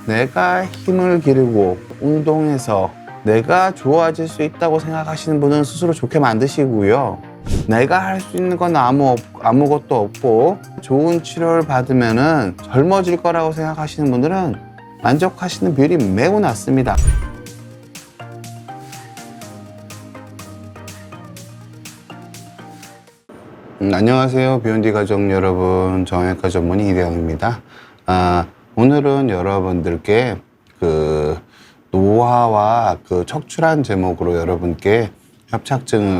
내가 힘을 기르고 운동해서 내가 좋아질 수 있다고 생각하시는 분은 스스로 좋게 만드시고요. 내가 할 수 있는 건 아무것도 없고 좋은 치료를 받으면은 젊어질 거라고 생각하시는 분들은 만족하시는 비율이 매우 낮습니다. 안녕하세요. 비욘디 가족 여러분, 정형외과 전문의 이대영입니다. 오늘은 여러분들께 노화와 척추란 제목으로 여러분께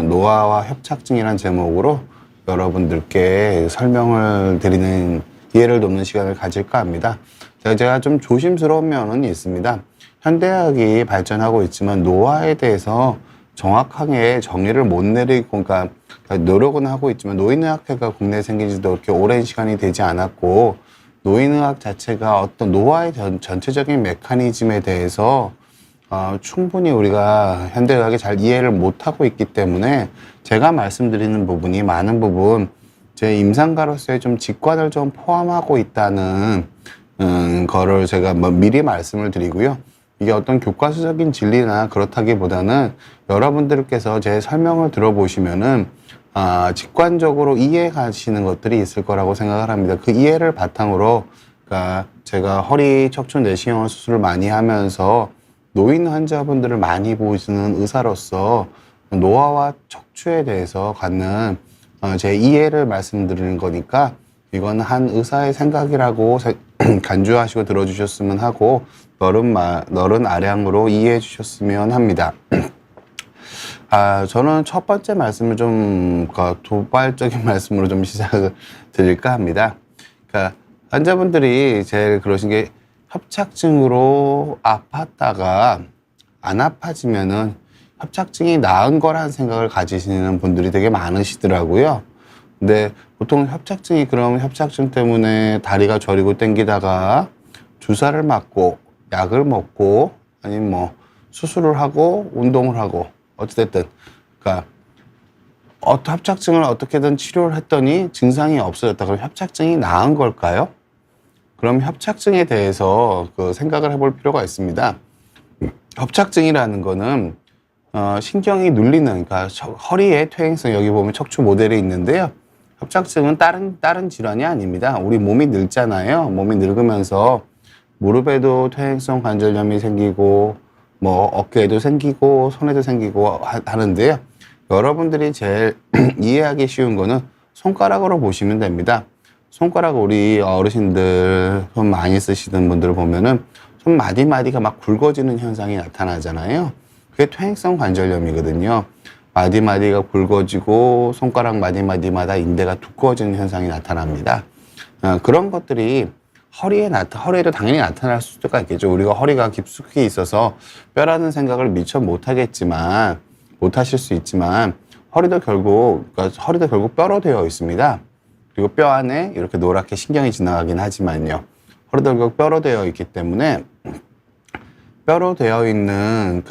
노화와 협착증이란 제목으로 여러분들께 설명을 드리는 이해를 돕는 시간을 가질까 합니다. 제가 좀 조심스러운 면은 있습니다. 현대의학이 발전하고 있지만 노화에 대해서 정확하게 정의를 못 내리고, 그러니까 노력은 하고 있지만 노인의학회가 국내에 생긴 지도 그렇게 오랜 시간이 되지 않았고, 노인의학 자체가 어떤 노화의 전체적인 메커니즘에 대해서 충분히 우리가 현대의학이 잘 이해를 못하고 있기 때문에 제가 말씀드리는 부분이 많은 부분 제 임상가로서의 좀 직관을 좀 포함하고 있다는 거를 제가 미리 말씀을 드리고요. 이게 어떤 교과서적인 진리나 그렇다기보다는 여러분들께서 제 설명을 들어보시면은 직관적으로 이해 가시는 것들이 있을 거라고 생각을 합니다. 그 이해를 바탕으로, 그러니까 제가 허리 척추 내시경 수술을 많이 하면서 노인 환자분들을 많이 보시는 의사로서 노화와 척추에 대해서 갖는 제 이해를 말씀드리는 거니까 이건 한 의사의 생각이라고 간주하시고 들어주셨으면 하고 너른 아량으로 이해해 주셨으면 합니다. 저는 첫 번째 말씀을 도발적인 말씀으로 좀 시작을 드릴까 합니다. 그러니까 환자분들이 제일 그러신 게 협착증으로 아팠다가 안 아파지면은 협착증이 나은 거라는 생각을 가지시는 분들이 되게 많으시더라고요. 근데 보통 그럼 협착증 때문에 다리가 저리고 땡기다가 주사를 맞고 약을 먹고 아니면 수술을 하고 운동을 하고 어찌됐든, 그러니까 협착증을 어떻게든 치료를 했더니 증상이 없어졌다. 그럼 협착증이 나은 걸까요? 그럼 협착증에 대해서 생각을 해볼 필요가 있습니다. 협착증이라는 거는 신경이 눌리는, 그러니까 허리의 퇴행성, 여기 보면 척추 모델이 있는데요. 협착증은 다른 질환이 아닙니다. 우리 몸이 늙잖아요. 몸이 늙으면서 무릎에도 퇴행성 관절염이 생기고 어깨에도 생기고 손에도 생기고 하는데요. 여러분들이 제일 이해하기 쉬운 거는 손가락으로 보시면 됩니다. 손가락, 우리 어르신들 손 많이 쓰시는 분들 보면은 손 마디마디가 막 굵어지는 현상이 나타나잖아요. 그게 퇴행성 관절염이거든요. 마디마디가 굵어지고 손가락 마디마디마다 인대가 두꺼워지는 현상이 나타납니다. 그런 것들이 허리에도 당연히 나타날 수가 있겠죠. 우리가 허리가 깊숙이 있어서 뼈라는 생각을 미처 못하실 수 있지만, 허리도 결국 뼈로 되어 있습니다. 그리고 뼈 안에 이렇게 노랗게 신경이 지나가긴 하지만요. 허리도 결국 뼈로 되어 있기 때문에 뼈로 되어 있는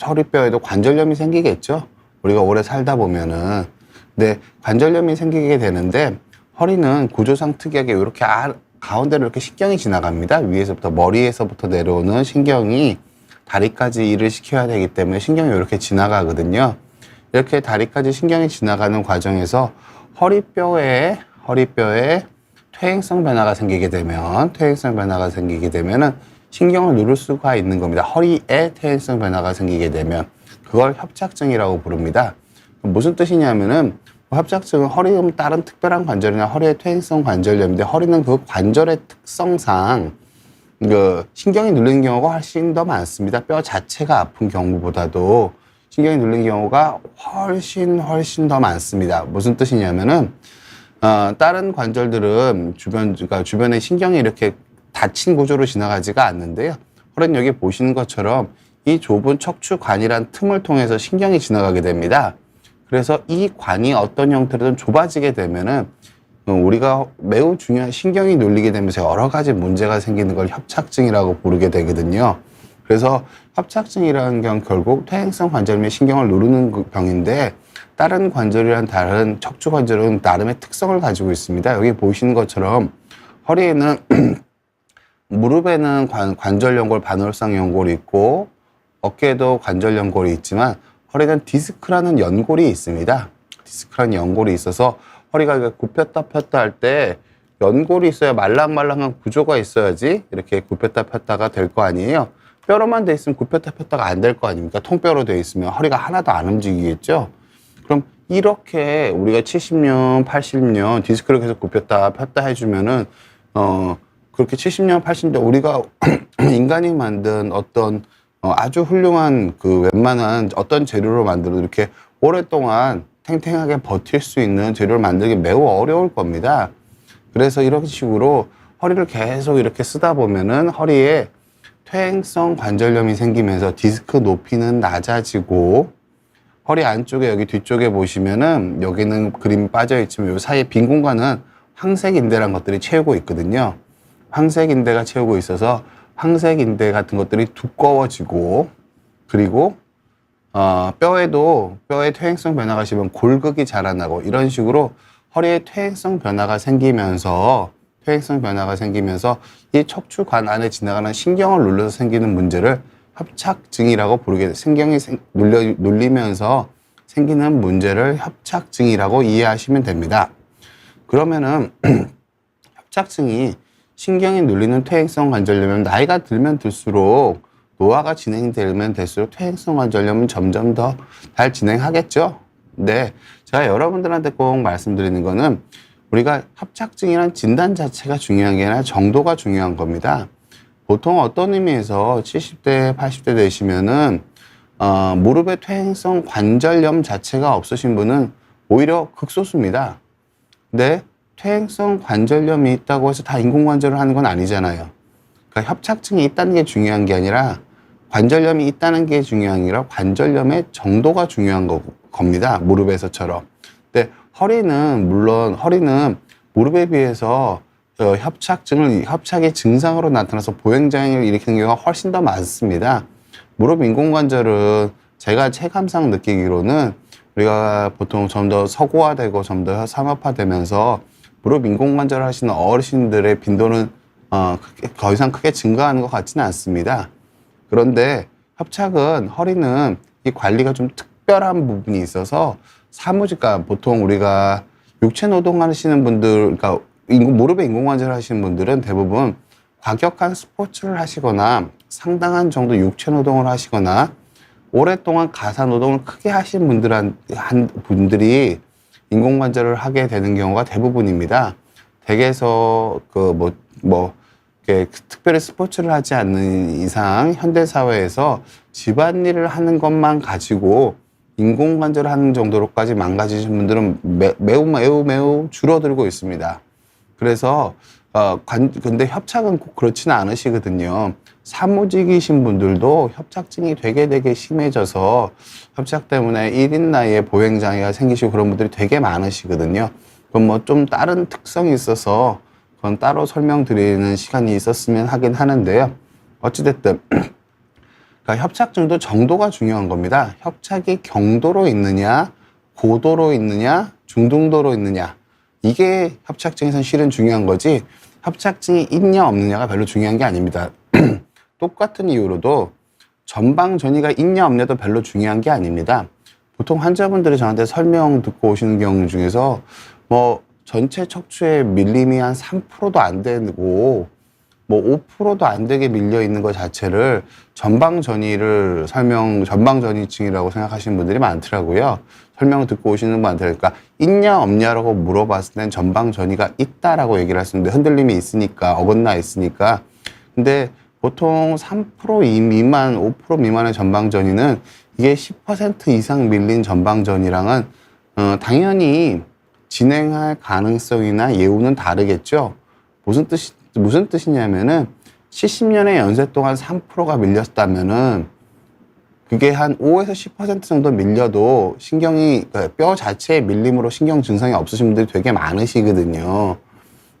허리뼈에도 관절염이 생기겠죠. 우리가 오래 살다 보면은. 근데 관절염이 생기게 되는데, 허리는 구조상 특이하게 이렇게 가운데로 이렇게 신경이 지나갑니다. 머리에서부터 내려오는 신경이 다리까지 일을 시켜야 되기 때문에 신경이 이렇게 지나가거든요. 이렇게 다리까지 신경이 지나가는 과정에서 허리뼈에 퇴행성 변화가 생기게 되면은 신경을 누를 수가 있는 겁니다. 허리에 퇴행성 변화가 생기게 되면 그걸 협착증이라고 부릅니다. 무슨 뜻이냐면은, 협착증은 허리는 다른 특별한 관절이나 허리의 퇴행성 관절염인데, 허리는 그 관절의 특성상 신경이 눌리는 경우가 훨씬 더 많습니다. 뼈 자체가 아픈 경우보다도 신경이 눌리는 경우가 훨씬 더 많습니다. 무슨 뜻이냐면은, 다른 관절들은 주변에 신경이 이렇게 닫힌 구조로 지나가지가 않는데요. 허리는 여기 보시는 것처럼 이 좁은 척추관이란 틈을 통해서 신경이 지나가게 됩니다. 그래서 이 관이 어떤 형태로든 좁아지게 되면은 우리가 매우 중요한 신경이 눌리게 되면서 여러 가지 문제가 생기는 걸 협착증이라고 부르게 되거든요. 그래서 협착증이라는 경 결국 퇴행성 관절염의 신경을 누르는 병인데, 다른 척추 관절은 나름의 특성을 가지고 있습니다. 여기 보시는 것처럼 허리에는 무릎에는 관절 연골, 반월상 연골이 있고 어깨에도 관절 연골이 있지만 허리는 디스크라는 연골이 있습니다. 디스크라는 연골이 있어서 허리가 이렇게 굽혔다 폈다 할 때 연골이 있어야 말랑말랑한 구조가 있어야지 이렇게 굽혔다 폈다가 될 거 아니에요. 뼈로만 돼 있으면 굽혔다 폈다가 안 될 거 아닙니까? 통뼈로 돼 있으면 허리가 하나도 안 움직이겠죠. 그럼 이렇게 우리가 70년, 80년 디스크를 계속 굽혔다 폈다 해주면은 그렇게 70년, 80년 우리가 인간이 만든 어떤 아주 훌륭한 그 웬만한 어떤 재료로 만들어도 이렇게 오랫동안 탱탱하게 버틸 수 있는 재료를 만들기 매우 어려울 겁니다. 그래서 이런 식으로 허리를 계속 이렇게 쓰다 보면은 허리에 퇴행성 관절염이 생기면서 디스크 높이는 낮아지고 허리 안쪽에 여기 뒤쪽에 보시면은 여기는 그림이 빠져 있지만 요 사이에 빈 공간은 황색인대라는 것들이 채우고 있거든요. 황색인대가 채우고 있어서 황색인대 같은 것들이 두꺼워지고 그리고 뼈에 퇴행성 변화가 심하면 골극이 자라나고 이런 식으로 허리에 퇴행성 변화가 생기면서 이 척추관 안에 지나가는 신경을 눌러서 생기는 문제를 협착증이라고 부르게 돼. 신경이 눌리면서 생기는 문제를 협착증이라고 이해하시면 됩니다. 그러면은 협착증이 신경이 눌리는 퇴행성 관절염은 나이가 들면 들수록 노화가 진행되면 될수록 퇴행성 관절염은 점점 더 잘 진행하겠죠. 근데 제가 여러분들한테 꼭 말씀드리는 거는 우리가 협착증이란 진단 자체가 중요한 게 아니라 정도가 중요한 겁니다. 보통 어떤 의미에서 70대, 80대 되시면은 무릎의 퇴행성 관절염 자체가 없으신 분은 오히려 극소수입니다. 근데 퇴행성 관절염이 있다고 해서 다 인공관절을 하는 건 아니잖아요. 그러니까 협착증이 있다는 게 중요한 게 아니라 관절염이 있다는 게 중요한 게 아니라 관절염의 정도가 중요한 겁니다. 무릎에서처럼. 근데 허리는 무릎에 비해서 협착의 증상으로 나타나서 보행장애를 일으키는 경우가 훨씬 더 많습니다. 무릎 인공관절은 제가 체감상 느끼기로는 우리가 보통 좀 더 서구화되고 좀 더 상업화되면서 무릎 인공관절을 하시는 어르신들의 빈도는 더 이상 크게 증가하는 것 같지는 않습니다. 그런데 허리는 이 관리가 좀 특별한 부분이 있어서 사무직과 보통 우리가 육체 노동 하시는 분들, 그러니까 무릎에 인공관절 하시는 분들은 대부분 과격한 스포츠를 하시거나 상당한 정도 육체 노동을 하시거나 오랫동안 가사 노동을 크게 하신 분들이 인공관절을 하게 되는 경우가 대부분입니다. 댁에서 특별히 스포츠를 하지 않는 이상 현대사회에서 집안일을 하는 것만 가지고 인공관절을 하는 정도로까지 망가지신 분들은 매우 줄어들고 있습니다. 그래서 근데 협착은 꼭 그렇지는 않으시거든요. 사무직이신 분들도 협착증이 되게 심해져서 협착 때문에 1인 나이에 보행장애가 생기시고 그런 분들이 되게 많으시거든요. 그건 뭐 좀 다른 특성이 있어서 그건 따로 설명드리는 시간이 있었으면 하긴 하는데요. 어찌됐든 그러니까 협착증도 정도가 중요한 겁니다. 협착이 경도로 있느냐, 고도로 있느냐, 중등도로 있느냐. 이게 협착증에선 실은 중요한 거지 협착증이 있냐 없느냐가 별로 중요한 게 아닙니다. 똑같은 이유로도 전방전이가 있냐 없냐도 별로 중요한 게 아닙니다. 보통 환자분들이 저한테 설명 듣고 오시는 경우 중에서 뭐 전체 척추의 밀림이 한 3%도 안 되고 뭐 5%도 안 되게 밀려 있는 것 자체를 전방전이증이라고 생각하시는 분들이 많더라고요. 설명을 듣고 오시는 분 많더라고요. 그러니까 있냐 없냐라고 물어봤을 땐 전방전이가 있다라고 얘기를 하시는데 흔들림이 있으니까 어긋나 있으니까. 근데 보통 3% 미만, 5% 미만의 전방전이는 이게 10% 이상 밀린 전방전이랑은 당연히 진행할 가능성이나 예우는 다르겠죠. 무슨 뜻이냐면은 70년의 연세 동안 3%가 밀렸다면은 그게 한 5에서 10% 정도 밀려도 그러니까 뼈 자체의 밀림으로 신경 증상이 없으신 분들이 되게 많으시거든요.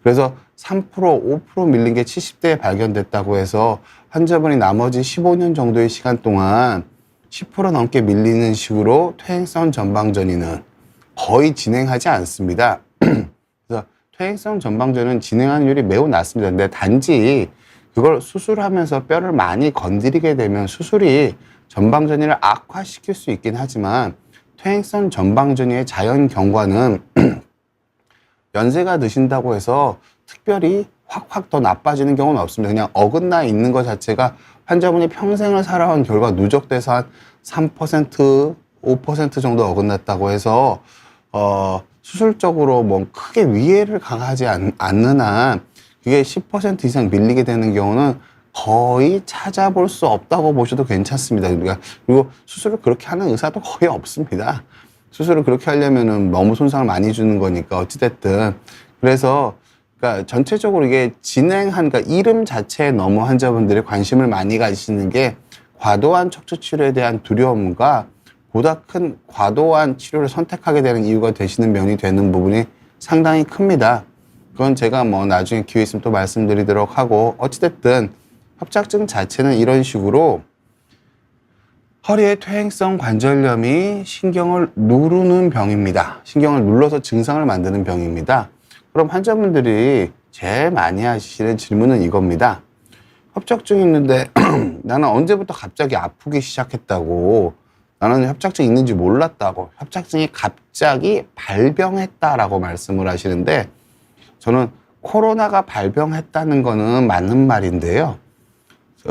그래서 3%, 5% 밀린 게 70대에 발견됐다고 해서 환자분이 나머지 15년 정도의 시간 동안 10% 넘게 밀리는 식으로 퇴행성 전방전이는 거의 진행하지 않습니다. 그래서 퇴행성 전방전은 진행하는 율이 매우 낮습니다. 근데 단지 그걸 수술하면서 뼈를 많이 건드리게 되면 수술이 전방전이를 악화시킬 수 있긴 하지만 퇴행성 전방전이의 자연 경과는 연세가 드신다고 해서 특별히 확 더 나빠지는 경우는 없습니다. 그냥 어긋나 있는 것 자체가 환자분이 평생을 살아온 결과 누적돼서 한 3%, 5% 정도 어긋났다고 해서 수술적으로 뭐 크게 위해를 가하지 않는 한 그게 10% 이상 밀리게 되는 경우는 거의 찾아볼 수 없다고 보셔도 괜찮습니다. 그리고 수술을 그렇게 하는 의사도 거의 없습니다. 수술을 그렇게 하려면은 너무 손상을 많이 주는 거니까 어찌됐든. 그래서 그러니까 전체적으로 이게 그러니까 이름 자체에 너무 환자분들이 관심을 많이 가지시는 게 과도한 척추 치료에 대한 두려움과 보다 큰 과도한 치료를 선택하게 되는 이유가 되시는 면이 되는 부분이 상당히 큽니다. 그건 제가 뭐 나중에 기회 있으면 또 말씀드리도록 하고, 어찌됐든 협착증 자체는 이런 식으로 허리의 퇴행성 관절염이 신경을 누르는 병입니다. 신경을 눌러서 증상을 만드는 병입니다. 그럼 환자분들이 제일 많이 하시는 질문은 이겁니다. 협착증 있는데 나는 언제부터 갑자기 아프기 시작했다고, 나는 협착증 있는지 몰랐다고, 협착증이 갑자기 발병했다라고 말씀을 하시는데, 저는 코로나가 발병했다는 거는 맞는 말인데요.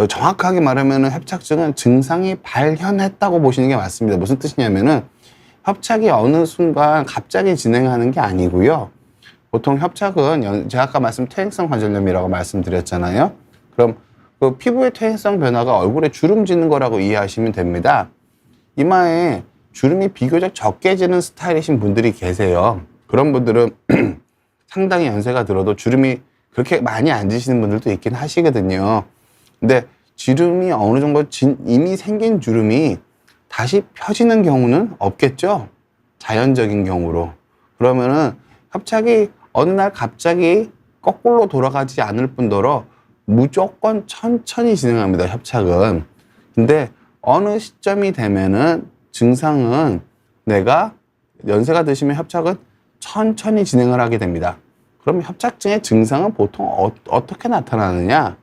정확하게 말하면 협착증은 증상이 발현했다고 보시는 게 맞습니다. 무슨 뜻이냐면은 협착이 어느 순간 갑자기 진행하는 게 아니고요. 보통 협착은 제가 아까 퇴행성 관절염이라고 말씀드렸잖아요. 그럼 그 피부의 퇴행성 변화가 얼굴에 주름 지는 거라고 이해하시면 됩니다. 이마에 주름이 비교적 적게 지는 스타일이신 분들이 계세요. 그런 분들은 상당히 연세가 들어도 주름이 그렇게 많이 안 지시는 분들도 있긴 하시거든요. 근데 주름이 어느 정도 이미 생긴 주름이 다시 펴지는 경우는 없겠죠? 자연적인 경우로. 그러면은 협착이 어느 날 갑자기 거꾸로 돌아가지 않을 뿐더러 무조건 천천히 진행합니다, 협착은. 근데 어느 시점이 되면은 증상은 내가 연세가 드시면 협착은 천천히 진행을 하게 됩니다. 그럼 협착증의 증상은 보통 어떻게 나타나느냐?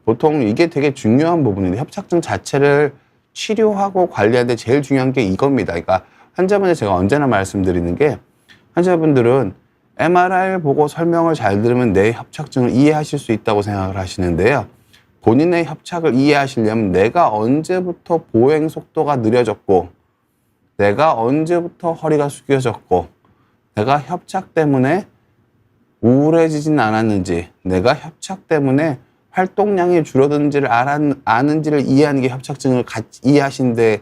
보통 이게 되게 중요한 부분인데, 협착증 자체를 치료하고 관리하는데 제일 중요한 게 이겁니다. 그러니까 환자분들 제가 언제나 말씀드리는 게, 환자분들은 MRI를 보고 설명을 잘 들으면 내 협착증을 이해하실 수 있다고 생각을 하시는데요. 본인의 협착을 이해하시려면 내가 언제부터 보행 속도가 느려졌고, 내가 언제부터 허리가 숙여졌고, 내가 협착 때문에 우울해지진 않았는지, 내가 협착 때문에 활동량이 줄어드는지를 아는지를 이해하는 게 협착증을 이해하시는데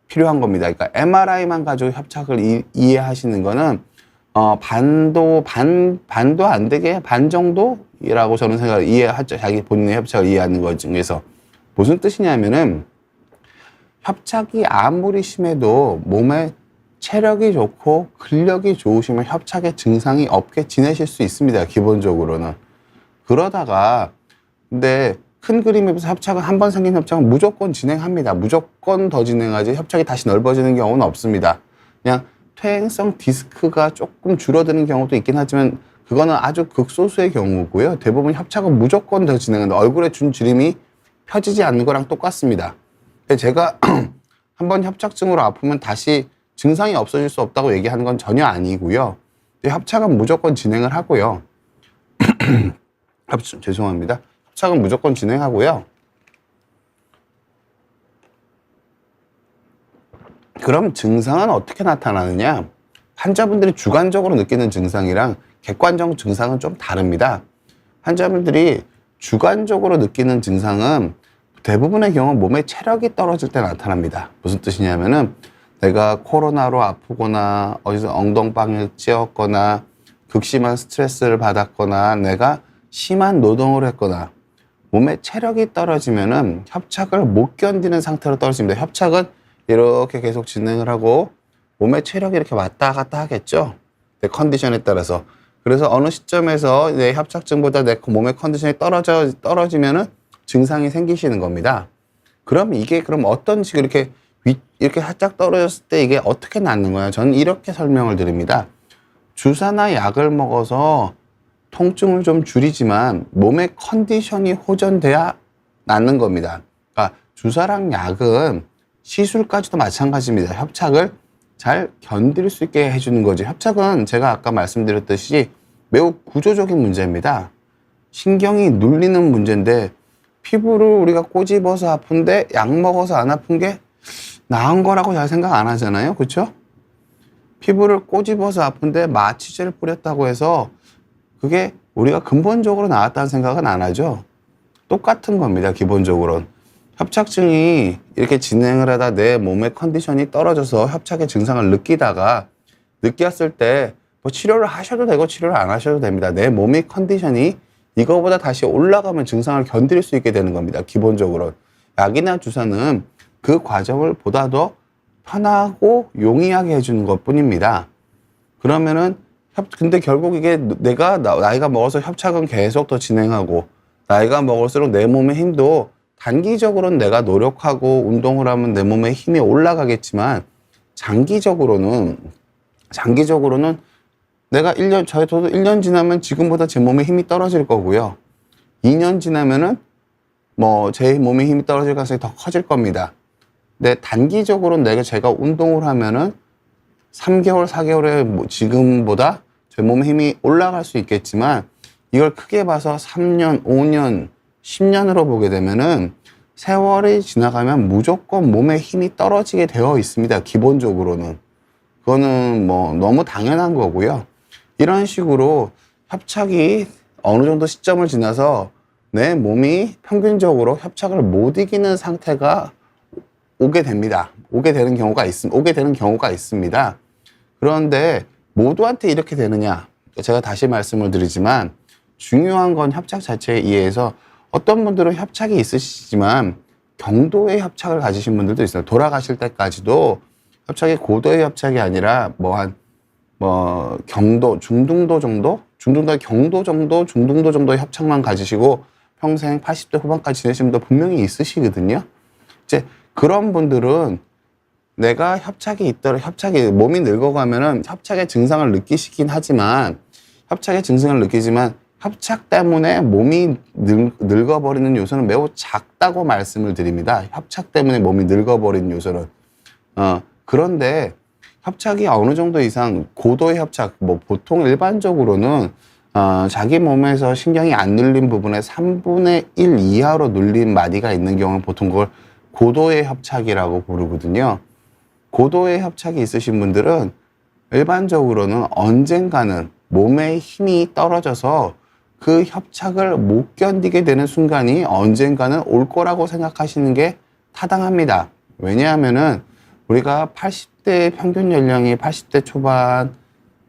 필요한 겁니다. 그러니까 MRI만 가지고 협착을 이해하시는 거는 반도 안 되게 반 정도라고 저는 생각을 이해하죠. 자기 본인의 협착을 이해하는 것 중에서. 무슨 뜻이냐면은 협착이 아무리 심해도 몸에 체력이 좋고 근력이 좋으시면 협착의 증상이 없게 지내실 수 있습니다. 기본적으로는. 그러다가 근데 큰 그림에서 협착은 한 번 생긴 협착은 무조건 진행합니다. 무조건 더 진행하지 협착이 다시 넓어지는 경우는 없습니다. 그냥 퇴행성 디스크가 조금 줄어드는 경우도 있긴 하지만 그거는 아주 극소수의 경우고요. 대부분 협착은 무조건 더 진행한다. 얼굴에 준 주름이 펴지지 않는 거랑 똑같습니다. 제가 한번 협착증으로 아프면 다시 증상이 없어질 수 없다고 얘기하는 건 전혀 아니고요. 협착은 무조건 진행을 하고요. 죄송합니다. 협착은 무조건 진행하고요. 그럼 증상은 어떻게 나타나느냐? 환자분들이 주관적으로 느끼는 증상이랑 객관적 증상은 좀 다릅니다. 환자분들이 주관적으로 느끼는 증상은 대부분의 경우 몸의 체력이 떨어질 때 나타납니다. 무슨 뜻이냐면은 내가 코로나로 아프거나 어디서 엉덩방을 찧었거나 극심한 스트레스를 받았거나 내가 심한 노동을 했거나 몸의 체력이 떨어지면은 협착을 못 견디는 상태로 떨어집니다. 협착은 이렇게 계속 진행을 하고 몸의 체력이 이렇게 왔다 갔다 하겠죠. 내 컨디션에 따라서. 그래서 어느 시점에서 내 협착증보다 내 몸의 컨디션이 떨어지면은 증상이 생기시는 겁니다. 그럼 이게 어떤 식으로 이렇게 살짝 떨어졌을 때 이게 어떻게 낫는 거야? 저는 이렇게 설명을 드립니다. 주사나 약을 먹어서 통증을 좀 줄이지만 몸의 컨디션이 호전돼야 낫는 겁니다. 그러니까 주사랑 약은 시술까지도 마찬가지입니다. 협착을 잘 견딜 수 있게 해주는 거죠. 협착은 제가 아까 말씀드렸듯이 매우 구조적인 문제입니다. 신경이 눌리는 문제인데 피부를 우리가 꼬집어서 아픈데 약 먹어서 안 아픈 게 나은 거라고 잘 생각 안 하잖아요. 그렇죠? 피부를 꼬집어서 아픈데 마취제를 뿌렸다고 해서 그게 우리가 근본적으로 나았다는 생각은 안 하죠. 똑같은 겁니다. 기본적으로는. 협착증이 이렇게 진행을 하다 내 몸의 컨디션이 떨어져서 협착의 증상을 느꼈을 때 뭐 치료를 하셔도 되고 치료를 안 하셔도 됩니다. 내 몸의 컨디션이 이거보다 다시 올라가면 증상을 견딜 수 있게 되는 겁니다. 기본적으로. 약이나 주사는 그 과정을 보다 더 편하고 용이하게 해주는 것 뿐입니다. 그러면은 근데 결국 이게 내가 나이가 먹어서 협착은 계속 더 진행하고 나이가 먹을수록 내 몸의 힘도 단기적으로는 내가 노력하고 운동을 하면 내 몸의 힘이 올라가겠지만 장기적으로는 내가 저도 1년 지나면 지금보다 제 몸의 힘이 떨어질 거고요. 2년 지나면은 뭐 제 몸의 힘이 떨어질 가능성이 더 커질 겁니다. 근데 단기적으로는 제가 운동을 하면은 3개월, 4개월에 지금보다 제 몸의 힘이 올라갈 수 있겠지만 이걸 크게 봐서 3년, 5년, 10년으로 보게 되면은 세월이 지나가면 무조건 몸의 힘이 떨어지게 되어 있습니다. 기본적으로는. 그거는 뭐 너무 당연한 거고요. 이런 식으로 협착이 어느 정도 시점을 지나서 내 몸이 평균적으로 협착을 못 이기는 상태가 오게 됩니다. 오게 되는 경우가 있습니다. 그런데 모두한테 이렇게 되느냐? 제가 다시 말씀을 드리지만 중요한 건 협착 자체에 의해서 어떤 분들은 협착이 있으시지만 경도의 협착을 가지신 분들도 있어요. 돌아가실 때까지도 협착이 고도의 협착이 아니라 경도, 중등도 정도? 경도 정도, 중등도 정도의 협착만 가지시고 평생 80대 후반까지 지내신 분도 분명히 있으시거든요. 이제 그런 분들은 내가 협착이 몸이 늙어가면은 협착의 증상을 느끼시긴 하지만, 협착 때문에 몸이 늙어버리는 요소는 매우 작다고 말씀을 드립니다. 협착 때문에 몸이 늙어버리는 요소는. 그런데 협착이 어느 정도 이상 고도의 협착, 보통 일반적으로는 자기 몸에서 신경이 안 눌린 부분에 3분의 1 이하로 눌린 마디가 있는 경우는 보통 그걸 고도의 협착이라고 부르거든요. 고도의 협착이 있으신 분들은 일반적으로는 언젠가는 몸의 힘이 떨어져서 그 협착을 못 견디게 되는 순간이 언젠가는 올 거라고 생각하시는 게 타당합니다. 왜냐하면은 우리가 80대 평균 연령이 80대 초반,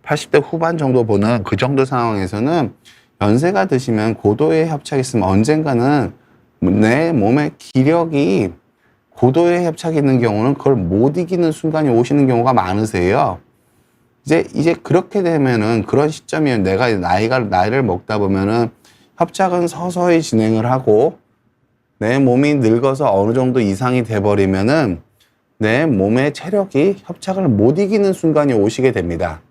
80대 후반 정도 보는 그 정도 상황에서는 연세가 드시면 고도의 협착이 있으면 언젠가는 내 몸의 기력이 고도의 협착이 있는 경우는 그걸 못 이기는 순간이 오시는 경우가 많으세요. 이제 그렇게 되면은 그런 시점이면 내가 나이를 먹다 보면은 협착은 서서히 진행을 하고 내 몸이 늙어서 어느 정도 이상이 돼버리면은 내 몸의 체력이 협착을 못 이기는 순간이 오시게 됩니다.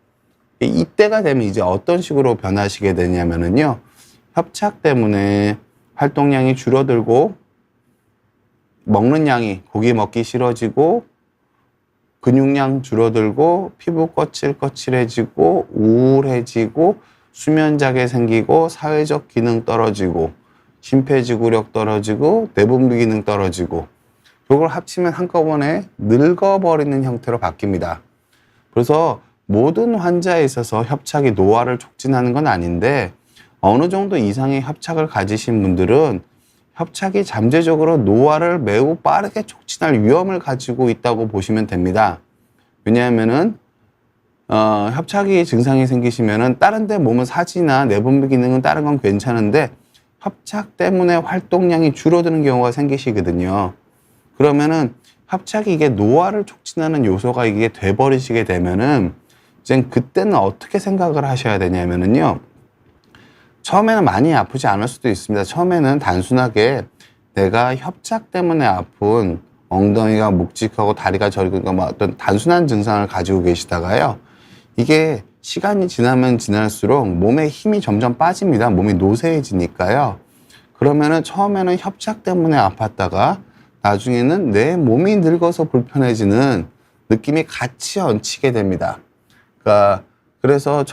이때가 되면 이제 어떤 식으로 변하시게 되냐면은요. 협착 때문에 활동량이 줄어들고 먹는 양이 고기 먹기 싫어지고 근육량 줄어들고 피부 거칠거칠해지고 우울해지고 수면장애 생기고 사회적 기능 떨어지고 심폐지구력 떨어지고 내분비 기능 떨어지고 이걸 합치면 한꺼번에 늙어버리는 형태로 바뀝니다. 그래서 모든 환자에 있어서 협착이 노화를 촉진하는 건 아닌데 어느 정도 이상의 협착을 가지신 분들은 협착이 잠재적으로 노화를 매우 빠르게 촉진할 위험을 가지고 있다고 보시면 됩니다. 왜냐하면은 협착이 증상이 생기시면은 다른 데 몸은 사지나 내분비 기능은 다른 건 괜찮은데 협착 때문에 활동량이 줄어드는 경우가 생기시거든요. 그러면은 협착이 이게 노화를 촉진하는 요소가 이게 돼버리시게 되면은 이제 그때는 어떻게 생각을 하셔야 되냐면은요. 처음에는 많이 아프지 않을 수도 있습니다. 처음에는 단순하게 내가 협착 때문에 아픈 엉덩이가 묵직하고 다리가 저리고 어떤 단순한 증상을 가지고 계시다가요. 이게 시간이 지나면 지날수록 몸에 힘이 점점 빠집니다. 몸이 노쇠해지니까요. 그러면은 처음에는 협착 때문에 아팠다가 나중에는 내 몸이 늙어서 불편해지는 느낌이 같이 얹히게 됩니다. 그래서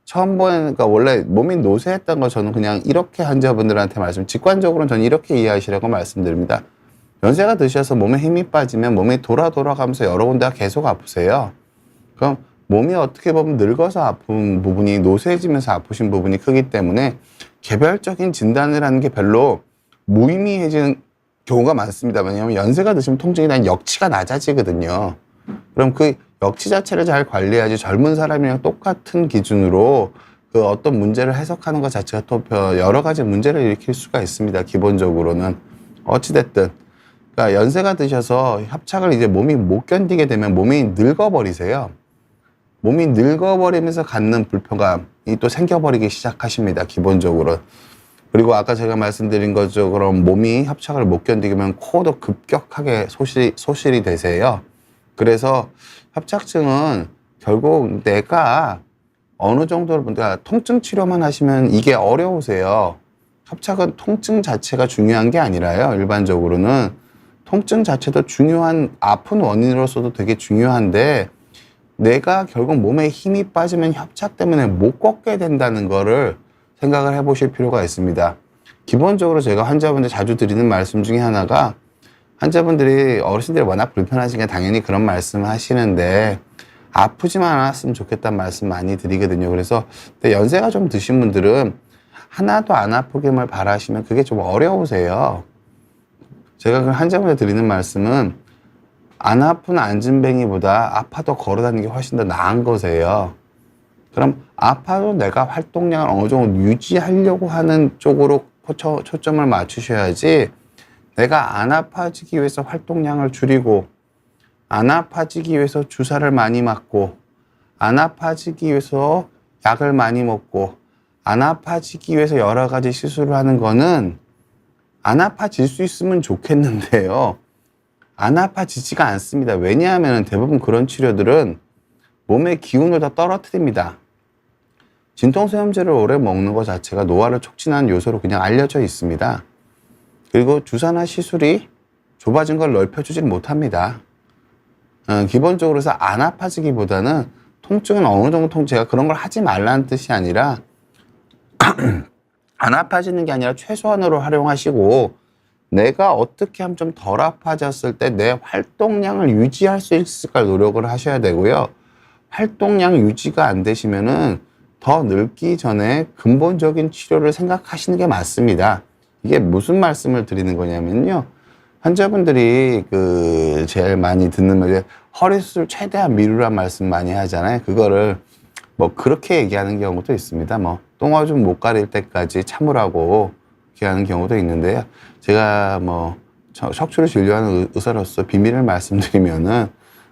그러니까 원래 몸이 노쇠했던 거 저는 그냥 이렇게 환자분들한테 직관적으로는 저는 이렇게 이해하시라고 말씀드립니다. 연세가 드셔서 몸에 힘이 빠지면 몸이 돌아가면서 여러 군데가 계속 아프세요. 그럼 몸이 어떻게 보면 늙어서 아픈 부분이 노쇠해지면서 아프신 부분이 크기 때문에 개별적인 진단을 하는 게 별로 무의미해지는 경우가 많습니다. 왜냐하면 연세가 드시면 통증에 대한 역치가 낮아지거든요. 그럼 그 역치 자체를 잘 관리해야지 젊은 사람이랑 똑같은 기준으로 그 어떤 문제를 해석하는 것 자체가 또 여러 가지 문제를 일으킬 수가 있습니다. 기본적으로는. 어찌됐든. 그러니까 연세가 드셔서 협착을 이제 몸이 못 견디게 되면 몸이 늙어버리세요. 몸이 늙어버리면서 갖는 불편감이 또 생겨버리기 시작하십니다. 기본적으로. 그리고 아까 제가 말씀드린 것처럼 몸이 협착을 못 견디면 코도 급격하게 소실이 되세요. 그래서 협착증은 결국 내가 어느 정도로 그러니까 통증 치료만 하시면 이게 어려우세요. 협착은 통증 자체가 중요한 게 아니라요. 일반적으로는 통증 자체도 중요한 아픈 원인으로서도 되게 중요한데 내가 결국 몸에 힘이 빠지면 협착 때문에 못 걷게 된다는 거를 생각을 해보실 필요가 있습니다. 기본적으로 제가 환자분들 자주 드리는 말씀 중에 하나가 환자분들이 어르신들이 워낙 불편하시니까 당연히 그런 말씀을 하시는데 아프지만 않았으면 좋겠다는 말씀 많이 드리거든요. 그래서 연세가 좀 드신 분들은 하나도 안 아프기를 바라시면 그게 좀 어려우세요. 제가 그 환자분들 드리는 말씀은 안 아픈 안진뱅이보다 아파도 걸어다니는 게 훨씬 더 나은 거세요. 그럼 아파도 내가 활동량을 어느 정도 유지하려고 하는 쪽으로 초점을 맞추셔야지 내가 안 아파지기 위해서 활동량을 줄이고 안 아파지기 위해서 주사를 많이 맞고 안 아파지기 위해서 약을 많이 먹고 안 아파지기 위해서 여러 가지 시술을 하는 거는 안 아파질 수 있으면 좋겠는데요. 안 아파지지가 않습니다. 왜냐하면 대부분 그런 치료들은 몸의 기운을 더 떨어뜨립니다. 진통소염제를 오래 먹는 것 자체가 노화를 촉진하는 요소로 그냥 알려져 있습니다. 그리고 주사나 시술이 좁아진 걸 넓혀주지는 못합니다. 기본적으로 해서 안 아파지기보다는 통증은 어느 정도 제가 그런 걸 하지 말라는 뜻이 아니라 안 아파지는 게 아니라 최소한으로 활용하시고 내가 어떻게 하면 좀 덜 아파졌을 때 내 활동량을 유지할 수 있을까 노력을 하셔야 되고요. 활동량 유지가 안 되시면은 더 늙기 전에 근본적인 치료를 생각하시는 게 맞습니다. 이게 무슨 말씀을 드리는 거냐면요. 환자분들이 제일 많이 듣는 말이 허리 수술 최대한 미루란 말씀 많이 하잖아요. 그거를 그렇게 얘기하는 경우도 있습니다. 똥오줌 못 가릴 때까지 참으라고 이렇게 하는 경우도 있는데요. 제가 척추를 진료하는 의사로서 비밀을 말씀드리면은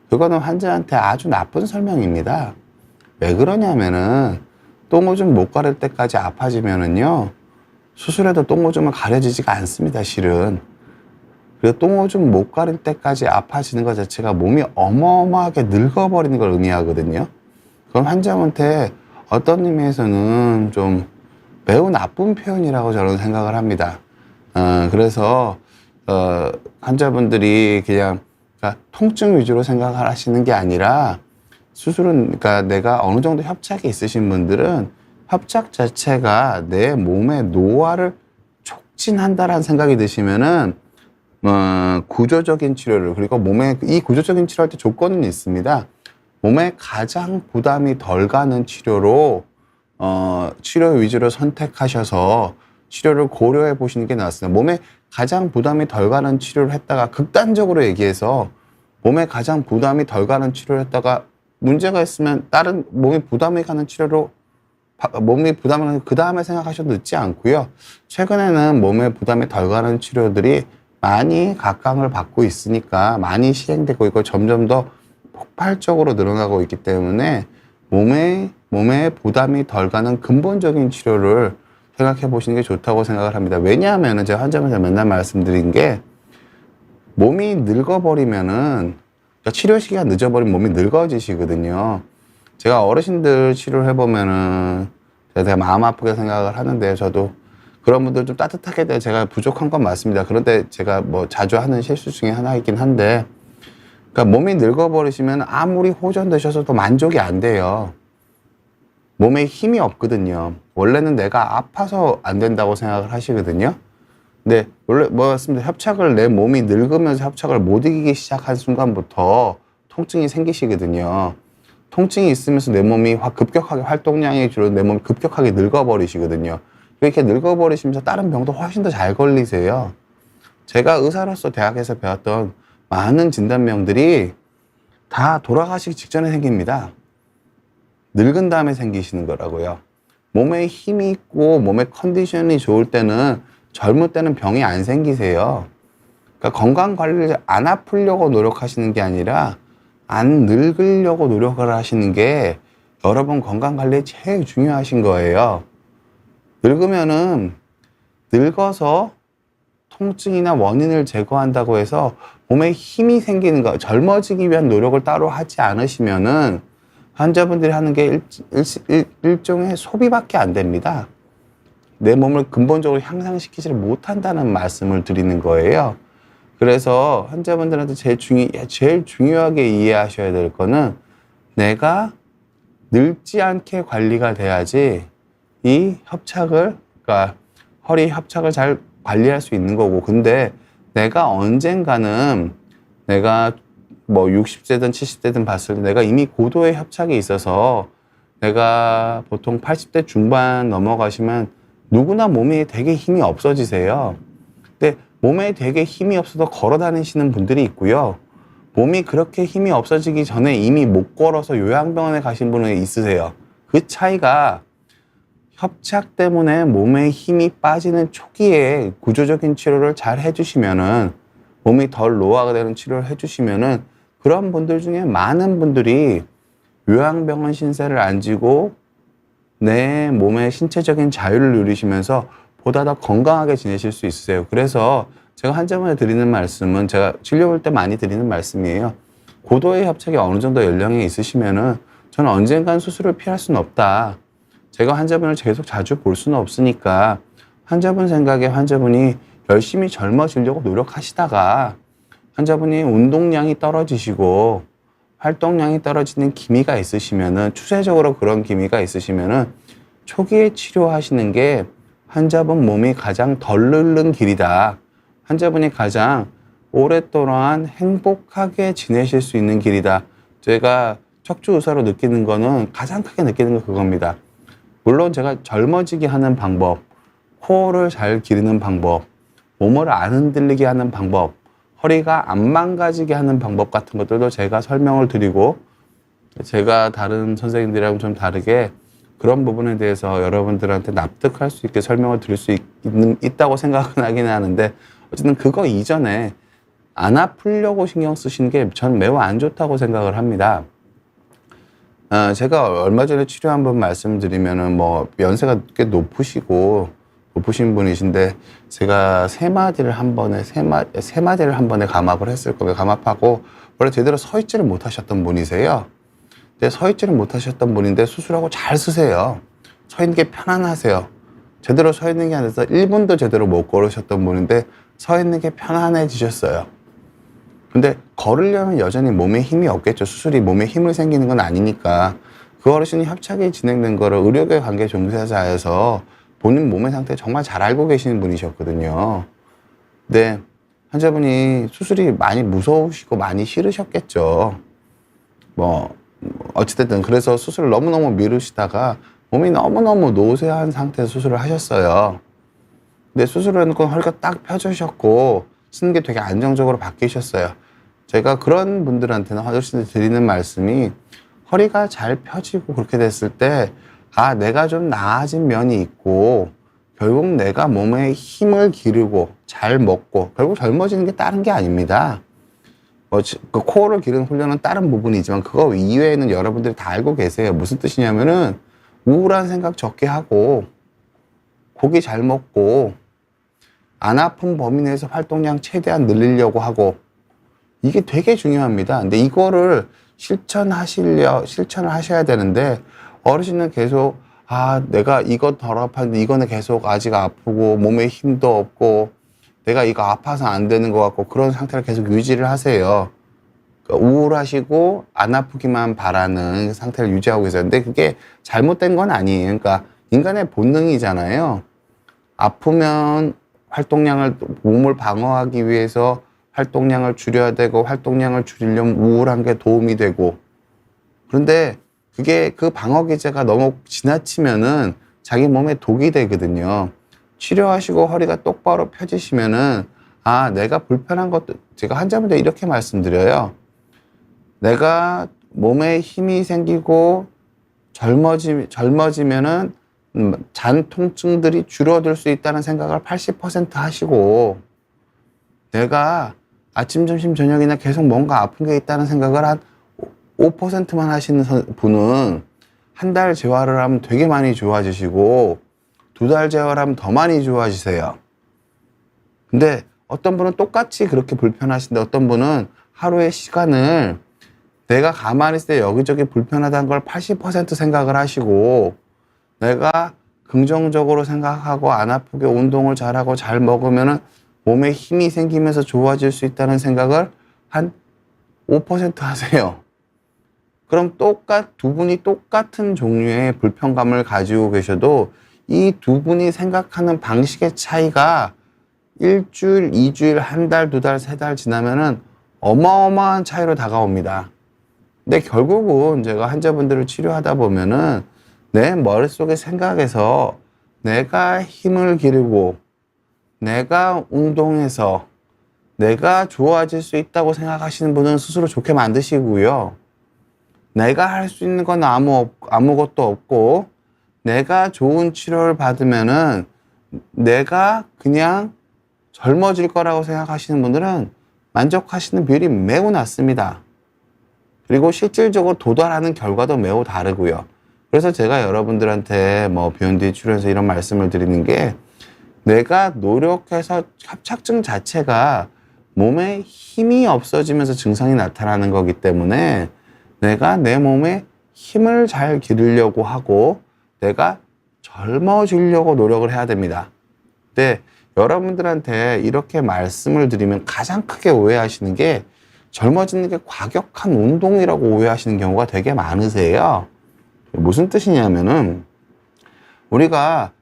그거는 환자한테 아주 나쁜 설명입니다. 왜 그러냐면은 똥오줌 못 가릴 때까지 아파지면은요. 수술해도 똥오줌을 가려지지가 않습니다, 실은. 그리고 똥오줌 못 가릴 때까지 아파지는 것 자체가 몸이 어마어마하게 늙어버리는 걸 의미하거든요. 그럼 환자한테 어떤 의미에서는 좀 매우 나쁜 표현이라고 저는 생각을 합니다. 그래서 환자분들이 그냥 통증 위주로 생각을 하시는 게 아니라 수술은 내가 어느 정도 협착이 있으신 분들은 협착 자체가 내 몸의 노화를 촉진한다라는 생각이 드시면은 구조적인 치료를 그리고 몸에 이 구조적인 치료할 때 조건은 있습니다. 몸에 가장 부담이 덜 가는 치료로 치료 위주로 선택하셔서 치료를 고려해 보시는 게 낫습니다. 몸에 가장 부담이 덜 가는 치료를 했다가 극단적으로 얘기해서 몸에 가장 부담이 덜 가는 치료를 했다가 문제가 있으면 다른 몸에 부담이 가는 치료로 몸이 부담을 가는 그 다음에 생각하셔도 늦지 않고요. 최근에는 몸에 부담이 덜 가는 치료들이 많이 각광을 받고 있으니까 많이 시행되고 있고 점점 더 폭발적으로 늘어나고 있기 때문에 몸에 부담이 덜 가는 근본적인 치료를 생각해 보시는 게 좋다고 생각을 합니다. 왜냐하면 제가 환자분들 맨날 말씀드린 게 몸이 늙어버리면은 치료 시기가 늦어버리면 몸이 늙어지시거든요. 제가 어르신들 치료를 해보면은 제가 마음 아프게 생각을 하는데요. 저도 그런 분들 좀 따뜻하게 돼 제가 부족한 건 맞습니다. 그런데 제가 뭐 자주 하는 실수 중에 하나이긴 한데, 그러니까 몸이 늙어버리시면 아무리 호전되셔서도 만족이 안 돼요. 몸에 힘이 없거든요. 원래는 내가 아파서 안 된다고 생각을 하시거든요. 근데 원래 뭐였습니다. 협착을 내 몸이 늙으면서 협착을 못 이기기 시작한 순간부터 통증이 생기시거든요. 통증이 있으면서 내 몸이 급격하게 활동량이 줄어 내 몸이 급격하게 늙어버리시거든요. 이렇게 늙어버리시면서 다른 병도 훨씬 더 잘 걸리세요. 제가 의사로서 대학에서 배웠던 많은 진단병들이 다 돌아가시기 직전에 생깁니다. 늙은 다음에 생기시는 거라고요. 몸에 힘이 있고 몸의 컨디션이 좋을 때는, 젊을 때는 병이 안 생기세요. 그러니까 건강 관리를 안 아프려고 노력하시는 게 아니라 안 늙으려고 노력을 하시는 게 여러분 건강 관리에 제일 중요하신 거예요. 늙으면은 늙어서 통증이나 원인을 제거한다고 해서 몸에 힘이 생기는 거, 젊어지기 위한 노력을 따로 하지 않으시면은 환자분들이 하는 게 일종의 소비밖에 안 됩니다. 내 몸을 근본적으로 향상시키지를 못한다는 말씀을 드리는 거예요. 그래서 환자분들한테 제일 중요하게 이해하셔야 될 거는, 내가 늙지 않게 관리가 돼야지 이 협착을, 그러니까 허리 협착을 잘 관리할 수 있는 거고, 근데 내가 언젠가는 내가 뭐 60세든 70세든 봤을 때 내가 이미 고도의 협착이 있어서, 내가 보통 80대 중반 넘어가시면 누구나 몸에 되게 힘이 없어지세요. 근데 몸에 되게 힘이 없어서 걸어 다니시는 분들이 있고요. 몸이 그렇게 힘이 없어지기 전에 이미 못 걸어서 요양병원에 가신 분이 있으세요. 그 차이가, 협착 때문에 몸에 힘이 빠지는 초기에 구조적인 치료를 잘 해주시면은, 몸이 덜 노화가 되는 치료를 해주시면은, 그런 분들 중에 많은 분들이 요양병원 신세를 안 지고 내 몸의 신체적인 자유를 누리시면서 보다 더 건강하게 지내실 수 있으세요. 그래서 제가 환자분에 드리는 말씀은, 제가 치료 올 때 많이 드리는 말씀이에요. 고도의 협착이 어느 정도 연령에 있으시면은 저는 언젠간 수술을 피할 수는 없다. 제가 환자분을 계속 자주 볼 수는 없으니까 환자분 생각에 환자분이 열심히 젊어지려고 노력하시다가 환자분이 운동량이 떨어지시고 활동량이 떨어지는 기미가 있으시면은, 추세적으로 그런 기미가 있으시면은 초기에 치료하시는 게 환자분 몸이 가장 덜 늙는 길이다. 환자분이 가장 오랫동안 행복하게 지내실 수 있는 길이다. 제가 척추 의사로 느끼는 거는, 가장 크게 느끼는 건 그겁니다. 물론 제가 젊어지게 하는 방법, 코어를 잘 기르는 방법, 몸을 안 흔들리게 하는 방법, 허리가 안 망가지게 하는 방법 같은 것들도 제가 설명을 드리고, 제가 다른 선생님들이랑 좀 다르게 그런 부분에 대해서 여러분들한테 납득할 수 있게 설명을 드릴 수 있다고 생각은 하긴 하는데, 어쨌든 그거 이전에 안 아프려고 신경 쓰시는 게 전 매우 안 좋다고 생각을 합니다. 제가 얼마 전에 치료한 분 말씀드리면은, 뭐 연세가 꽤 높으신 분이신데, 제가 세 마디를 한 번에 감압을 했을 거예요. 감압하고 원래 제대로 서 있지를 못하셨던 분이세요. 근데 서 있지를 못하셨던 분인데 수술하고 잘 쓰세요. 서 있는 게 편안하세요. 제대로 서 있는 게 아니라 1분도 제대로 못 걸으셨던 분인데 서 있는 게 편안해지셨어요. 근데 걸으려면 여전히 몸에 힘이 없겠죠. 수술이 몸에 힘을 생기는 건 아니니까. 그 어르신이 협착이 진행된 거를 의료계 관계 종사자에서 본인 몸의 상태 정말 잘 알고 계시는 분이셨거든요. 근데 환자분이 수술이 많이 무서우시고 많이 싫으셨겠죠. 뭐 어찌됐든 그래서 수술을 너무너무 미루시다가 몸이 너무너무 노쇠한 상태에서 수술을 하셨어요. 근데 수술을 해놓고 허리가 딱 펴주셨고 쓰는 게 되게 안정적으로 바뀌셨어요. 제가 그런 분들한테는 어르신들 드리는 말씀이, 허리가 잘 펴지고 그렇게 됐을 때, 아, 내가 좀 나아진 면이 있고, 결국 내가 몸에 힘을 기르고 잘 먹고, 결국 젊어지는 게 다른 게 아닙니다. 그 코어를 기르는 훈련은 다른 부분이지만 그거 이외에는 여러분들이 다 알고 계세요. 무슨 뜻이냐면은, 우울한 생각 적게 하고, 고기 잘 먹고, 안 아픈 범위 내에서 활동량 최대한 늘리려고 하고, 이게 되게 중요합니다. 근데 이거를 실천을 하셔야 되는데, 어르신은 계속, 내가 이거 덜 아팠는데 이거는 계속 아직 아프고, 몸에 힘도 없고, 내가 이거 아파서 안 되는 것 같고, 그런 상태를 계속 유지를 하세요. 그러니까 우울하시고, 안 아프기만 바라는 상태를 유지하고 계세요. 근데 그게 잘못된 건 아니에요. 그러니까 인간의 본능이잖아요. 아프면 몸을 방어하기 위해서 활동량을 줄여야 되고, 활동량을 줄이려면 우울한 게 도움이 되고, 그런데 그게 그 방어 기제가 너무 지나치면은 자기 몸에 독이 되거든요. 치료하시고 허리가 똑바로 펴지시면은, 내가 불편한 것도, 제가 환자분들 이렇게 말씀드려요. 내가 몸에 힘이 생기고 젊어지면은 잔 통증들이 줄어들 수 있다는 생각을 80% 하시고, 내가 아침, 점심, 저녁이나 계속 뭔가 아픈 게 있다는 생각을 한 5%만 하시는 분은 한 달 재활을 하면 되게 많이 좋아지시고, 2달 재활을 하면 더 많이 좋아지세요. 근데 어떤 분은 똑같이 그렇게 불편하신데, 어떤 분은 하루의 시간을 내가 가만히 있을 때 여기저기 불편하다는 걸 80% 생각을 하시고, 내가 긍정적으로 생각하고 안 아프게 운동을 잘하고 잘 먹으면은 몸에 힘이 생기면서 좋아질 수 있다는 생각을 한 5% 하세요. 그럼 두 분이 똑같은 종류의 불편감을 가지고 계셔도 이 두 분이 생각하는 방식의 차이가 1주일, 2주일, 1달, 2달, 3달 지나면은 어마어마한 차이로 다가옵니다. 근데 결국은 제가 환자분들을 치료하다 보면은 내 머릿속의 생각에서 내가 힘을 기르고, 내가 운동해서 내가 좋아질 수 있다고 생각하시는 분은 스스로 좋게 만드시고요. 내가 할 수 있는 건 아무것도 없고, 내가 좋은 치료를 받으면은 내가 그냥 젊어질 거라고 생각하시는 분들은 만족하시는 비율이 매우 낮습니다. 그리고 실질적으로 도달하는 결과도 매우 다르고요. 그래서 제가 여러분들한테 비욘드 치료에서 이런 말씀을 드리는 게, 내가 노력해서 협착증 자체가 몸에 힘이 없어지면서 증상이 나타나는 거기 때문에, 내가 내 몸에 힘을 잘 기르려고 하고 내가 젊어지려고 노력을 해야 됩니다. 근데 여러분들한테 이렇게 말씀을 드리면 가장 크게 오해하시는 게, 젊어지는 게 과격한 운동이라고 오해하시는 경우가 되게 많으세요. 무슨 뜻이냐면은, 우리가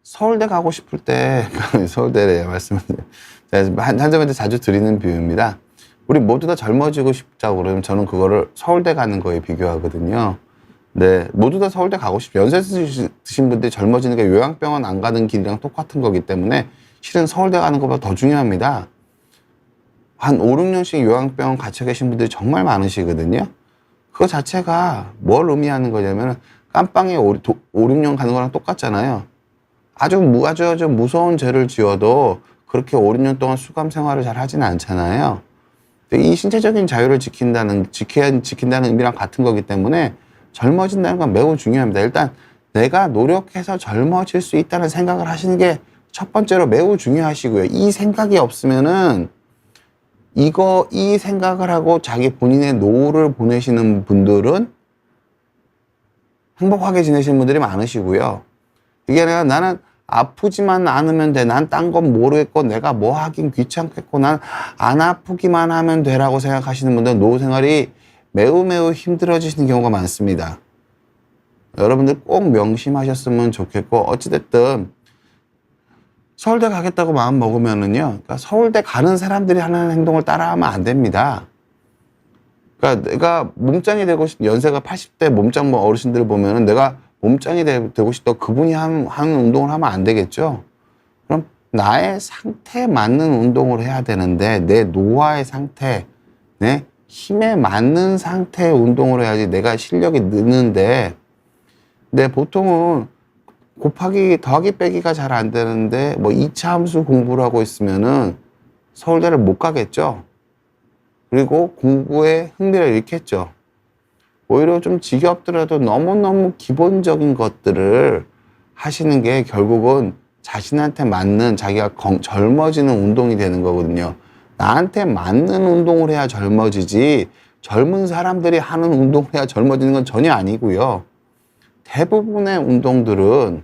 서울대 가고 싶을 때, 서울대에 말씀을, 환자분한테 자주 드리는 비유입니다. 우리 모두 다 젊어지고 싶자고 그러면 저는 그거를 서울대 가는 거에 비교하거든요. 네, 모두 다 서울대 가고 싶죠. 연세 드신 분들이 젊어지는 게 요양병원 안 가는 길이랑 똑같은 거기 때문에 실은 서울대 가는 것보다 더 중요합니다. 한 5, 6년씩 요양병원 갇혀 계신 분들이 정말 많으시거든요. 그거 자체가 뭘 의미하는 거냐면, 깜빵에 5, 6년 가는 거랑 똑같잖아요. 아주 무서운 죄를 지어도 그렇게 5, 6년 동안 수감 생활을 잘 하지는 않잖아요. 이 신체적인 자유를 지킨다는 의미랑 같은 거기 때문에 젊어진다는 건 매우 중요합니다. 일단 내가 노력해서 젊어질 수 있다는 생각을 하시는 게 첫 번째로 매우 중요하시고요. 이 생각이 없으면은 이 생각을 하고 자기 본인의 노후를 보내시는 분들은 행복하게 지내시는 분들이 많으시고요. 이게 나는 아프지만 않으면 돼. 난 딴 건 모르겠고, 내가 뭐 하긴 귀찮겠고, 난 안 아프기만 하면 되라고 생각하시는 분들은 노후 생활이 매우 힘들어지시는 경우가 많습니다. 여러분들 꼭 명심하셨으면 좋겠고, 어찌됐든 서울대 가겠다고 마음 먹으면은요, 그러니까 서울대 가는 사람들이 하는 행동을 따라하면 안 됩니다. 그러니까 내가 몸짱이 되고 연세가 80대 몸짱 어르신들을 보면은 내가 몸짱이 되고 싶다고 그분이 하는 운동을 하면 안 되겠죠? 그럼 나의 상태에 맞는 운동을 해야 되는데, 내 노화의 상태, 내 힘에 맞는 상태의 운동을 해야지 내가 실력이 느는데, 근데 보통은 더하기 빼기가 잘 안 되는데 2차 함수 공부를 하고 있으면은 서울대를 못 가겠죠. 그리고 공부에 흥미를 잃겠죠. 오히려 좀 지겹더라도 너무너무 기본적인 것들을 하시는 게 결국은 자신한테 맞는, 자기가 젊어지는 운동이 되는 거거든요. 나한테 맞는 운동을 해야 젊어지지, 젊은 사람들이 하는 운동을 해야 젊어지는 건 전혀 아니고요. 대부분의 운동들은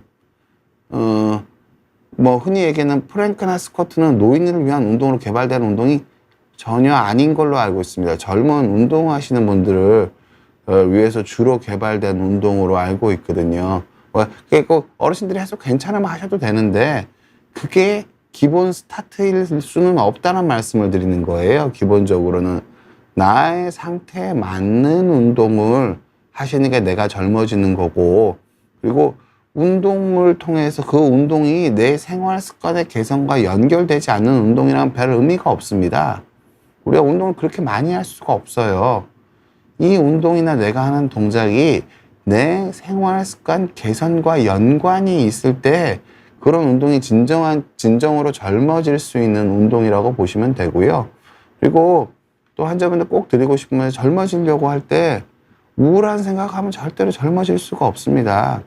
뭐 흔히 얘기하는 프랭크나 스쿼트는 노인을 위한 운동으로 개발된 운동이 전혀 아닌 걸로 알고 있습니다. 젊은 운동하시는 분들을 위해서 주로 개발된 운동으로 알고 있거든요. 그게 꼭 어르신들이 해서 괜찮으면 하셔도 되는데 그게 기본 스타트일 수는 없다는 말씀을 드리는 거예요. 기본적으로는 나의 상태에 맞는 운동을 하시는 게 내가 젊어지는 거고, 그리고 운동을 통해서 그 운동이 내 생활 습관의 개선과 연결되지 않는 운동이라면 별 의미가 없습니다. 우리가 운동을 그렇게 많이 할 수가 없어요. 이 운동이나 내가 하는 동작이 내 생활 습관 개선과 연관이 있을 때 그런 운동이 진정으로 젊어질 수 있는 운동이라고 보시면 되고요. 그리고 또 한 점을 꼭 드리고 싶은 건 젊어지려고 할 때 우울한 생각하면 절대로 젊어질 수가 없습니다.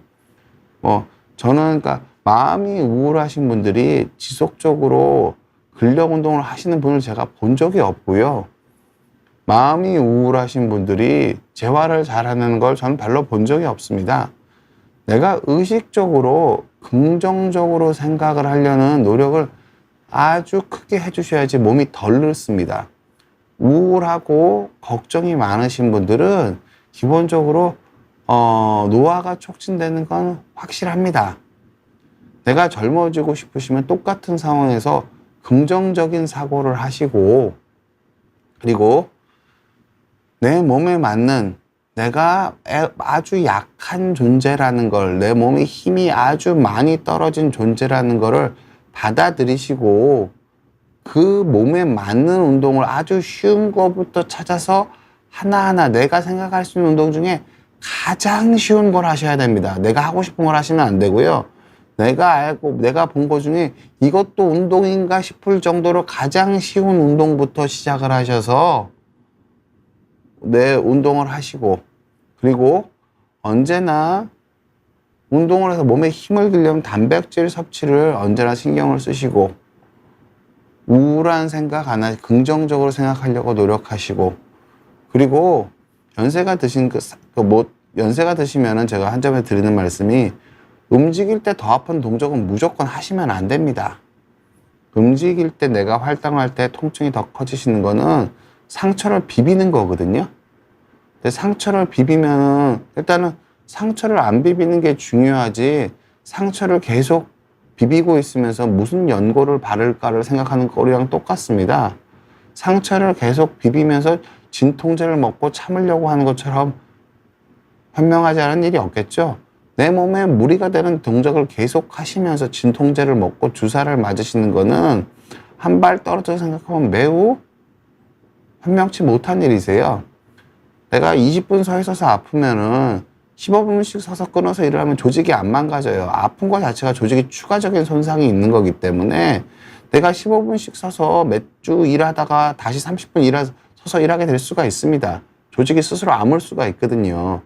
저는 그러니까 마음이 우울하신 분들이 지속적으로 근력 운동을 하시는 분을 제가 본 적이 없고요. 마음이 우울하신 분들이 재활을 잘하는 걸 저는 별로 본 적이 없습니다. 내가 의식적으로 긍정적으로 생각을 하려는 노력을 아주 크게 해주셔야지 몸이 덜 늙습니다. 우울하고 걱정이 많으신 분들은 기본적으로 노화가 촉진되는 건 확실합니다. 내가 젊어지고 싶으시면 똑같은 상황에서 긍정적인 사고를 하시고, 그리고 내 몸에 맞는 내가 아주 약한 존재라는 걸, 내 몸의 힘이 아주 많이 떨어진 존재라는 거를 받아들이시고 그 몸에 맞는 운동을 아주 쉬운 것부터 찾아서 하나하나 내가 생각할 수 있는 운동 중에 가장 쉬운 걸 하셔야 됩니다. 내가 하고 싶은 걸 하시면 안 되고요. 내가 본 것 중에 이것도 운동인가 싶을 정도로 가장 쉬운 운동부터 시작을 하셔서 내 운동을 하시고, 그리고 언제나 운동을 해서 몸에 힘을 들려면 단백질 섭취를 언제나 신경을 쓰시고, 우울한 생각 안 하시고 긍정적으로 생각하려고 노력하시고, 그리고 연세가 드시면은 제가 한 점에 드리는 말씀이 움직일 때 더 아픈 동작은 무조건 하시면 안 됩니다. 움직일 때 내가 활동할 때 통증이 더 커지시는 거는 상처를 비비는 거거든요. 근데 상처를 비비면은 일단은 상처를 안 비비는 게 중요하지, 상처를 계속 비비고 있으면서 무슨 연고를 바를까를 생각하는 거랑 똑같습니다. 상처를 계속 비비면서 진통제를 먹고 참으려고 하는 것처럼 현명하지 않은 일이 없겠죠. 내 몸에 무리가 되는 동작을 계속 하시면서 진통제를 먹고 주사를 맞으시는 거는 한 발 떨어져서 생각하면 매우 현명치 못한 일이세요. 내가 20분 서 있어서 아프면은 15분씩 서서 끊어서 일을 하면 조직이 안 망가져요. 아픈 것 자체가 조직이 추가적인 손상이 있는 거기 때문에 내가 15분씩 서서 몇 주 일하다가 다시 30분 서서 일하게 될 수가 있습니다. 조직이 스스로 아물 수가 있거든요.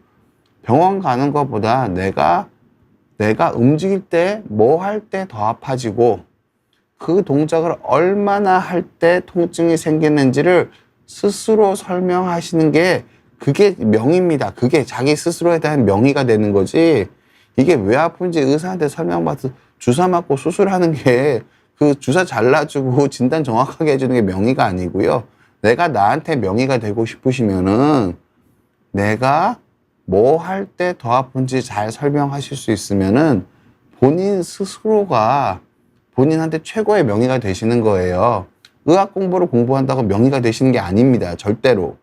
병원 가는 것보다 내가 움직일 때 뭐 할 때 더 아파지고 그 동작을 얼마나 할 때 통증이 생기는지를 스스로 설명하시는 게 그게 명의입니다. 그게 자기 스스로에 대한 명의가 되는 거지, 이게 왜 아픈지 의사한테 설명받아서 주사 맞고 수술하는 게 그 주사 잘라주고 진단 정확하게 해주는 게 명의가 아니고요. 내가 나한테 명의가 되고 싶으시면은 내가 뭐 할 때 더 아픈지 잘 설명하실 수 있으면은 본인 스스로가 본인한테 최고의 명의가 되시는 거예요. 의학 공부를 공부한다고 명의가 되시는 게 아닙니다. 절대로.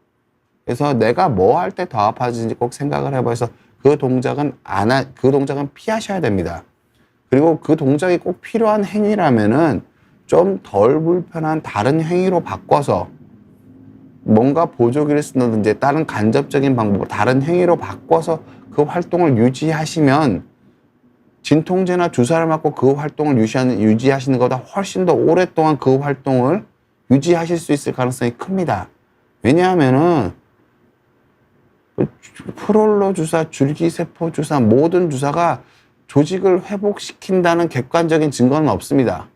그래서 내가 뭐 할 때 더 아파지는지 꼭 생각을 해봐서 그 동작은 피하셔야 됩니다. 그리고 그 동작이 꼭 필요한 행위라면은 좀 덜 불편한 다른 행위로 바꿔서 뭔가 보조기를 쓴다든지 다른 간접적인 방법으로 다른 행위로 바꿔서 그 활동을 유지하시면 진통제나 주사를 맞고 그 활동을 유지하시는 것보다 훨씬 더 오랫동안 그 활동을 유지하실 수 있을 가능성이 큽니다. 왜냐하면은 프롤로 주사, 줄기세포 주사, 모든 주사가 조직을 회복시킨다는 객관적인 증거는 없습니다.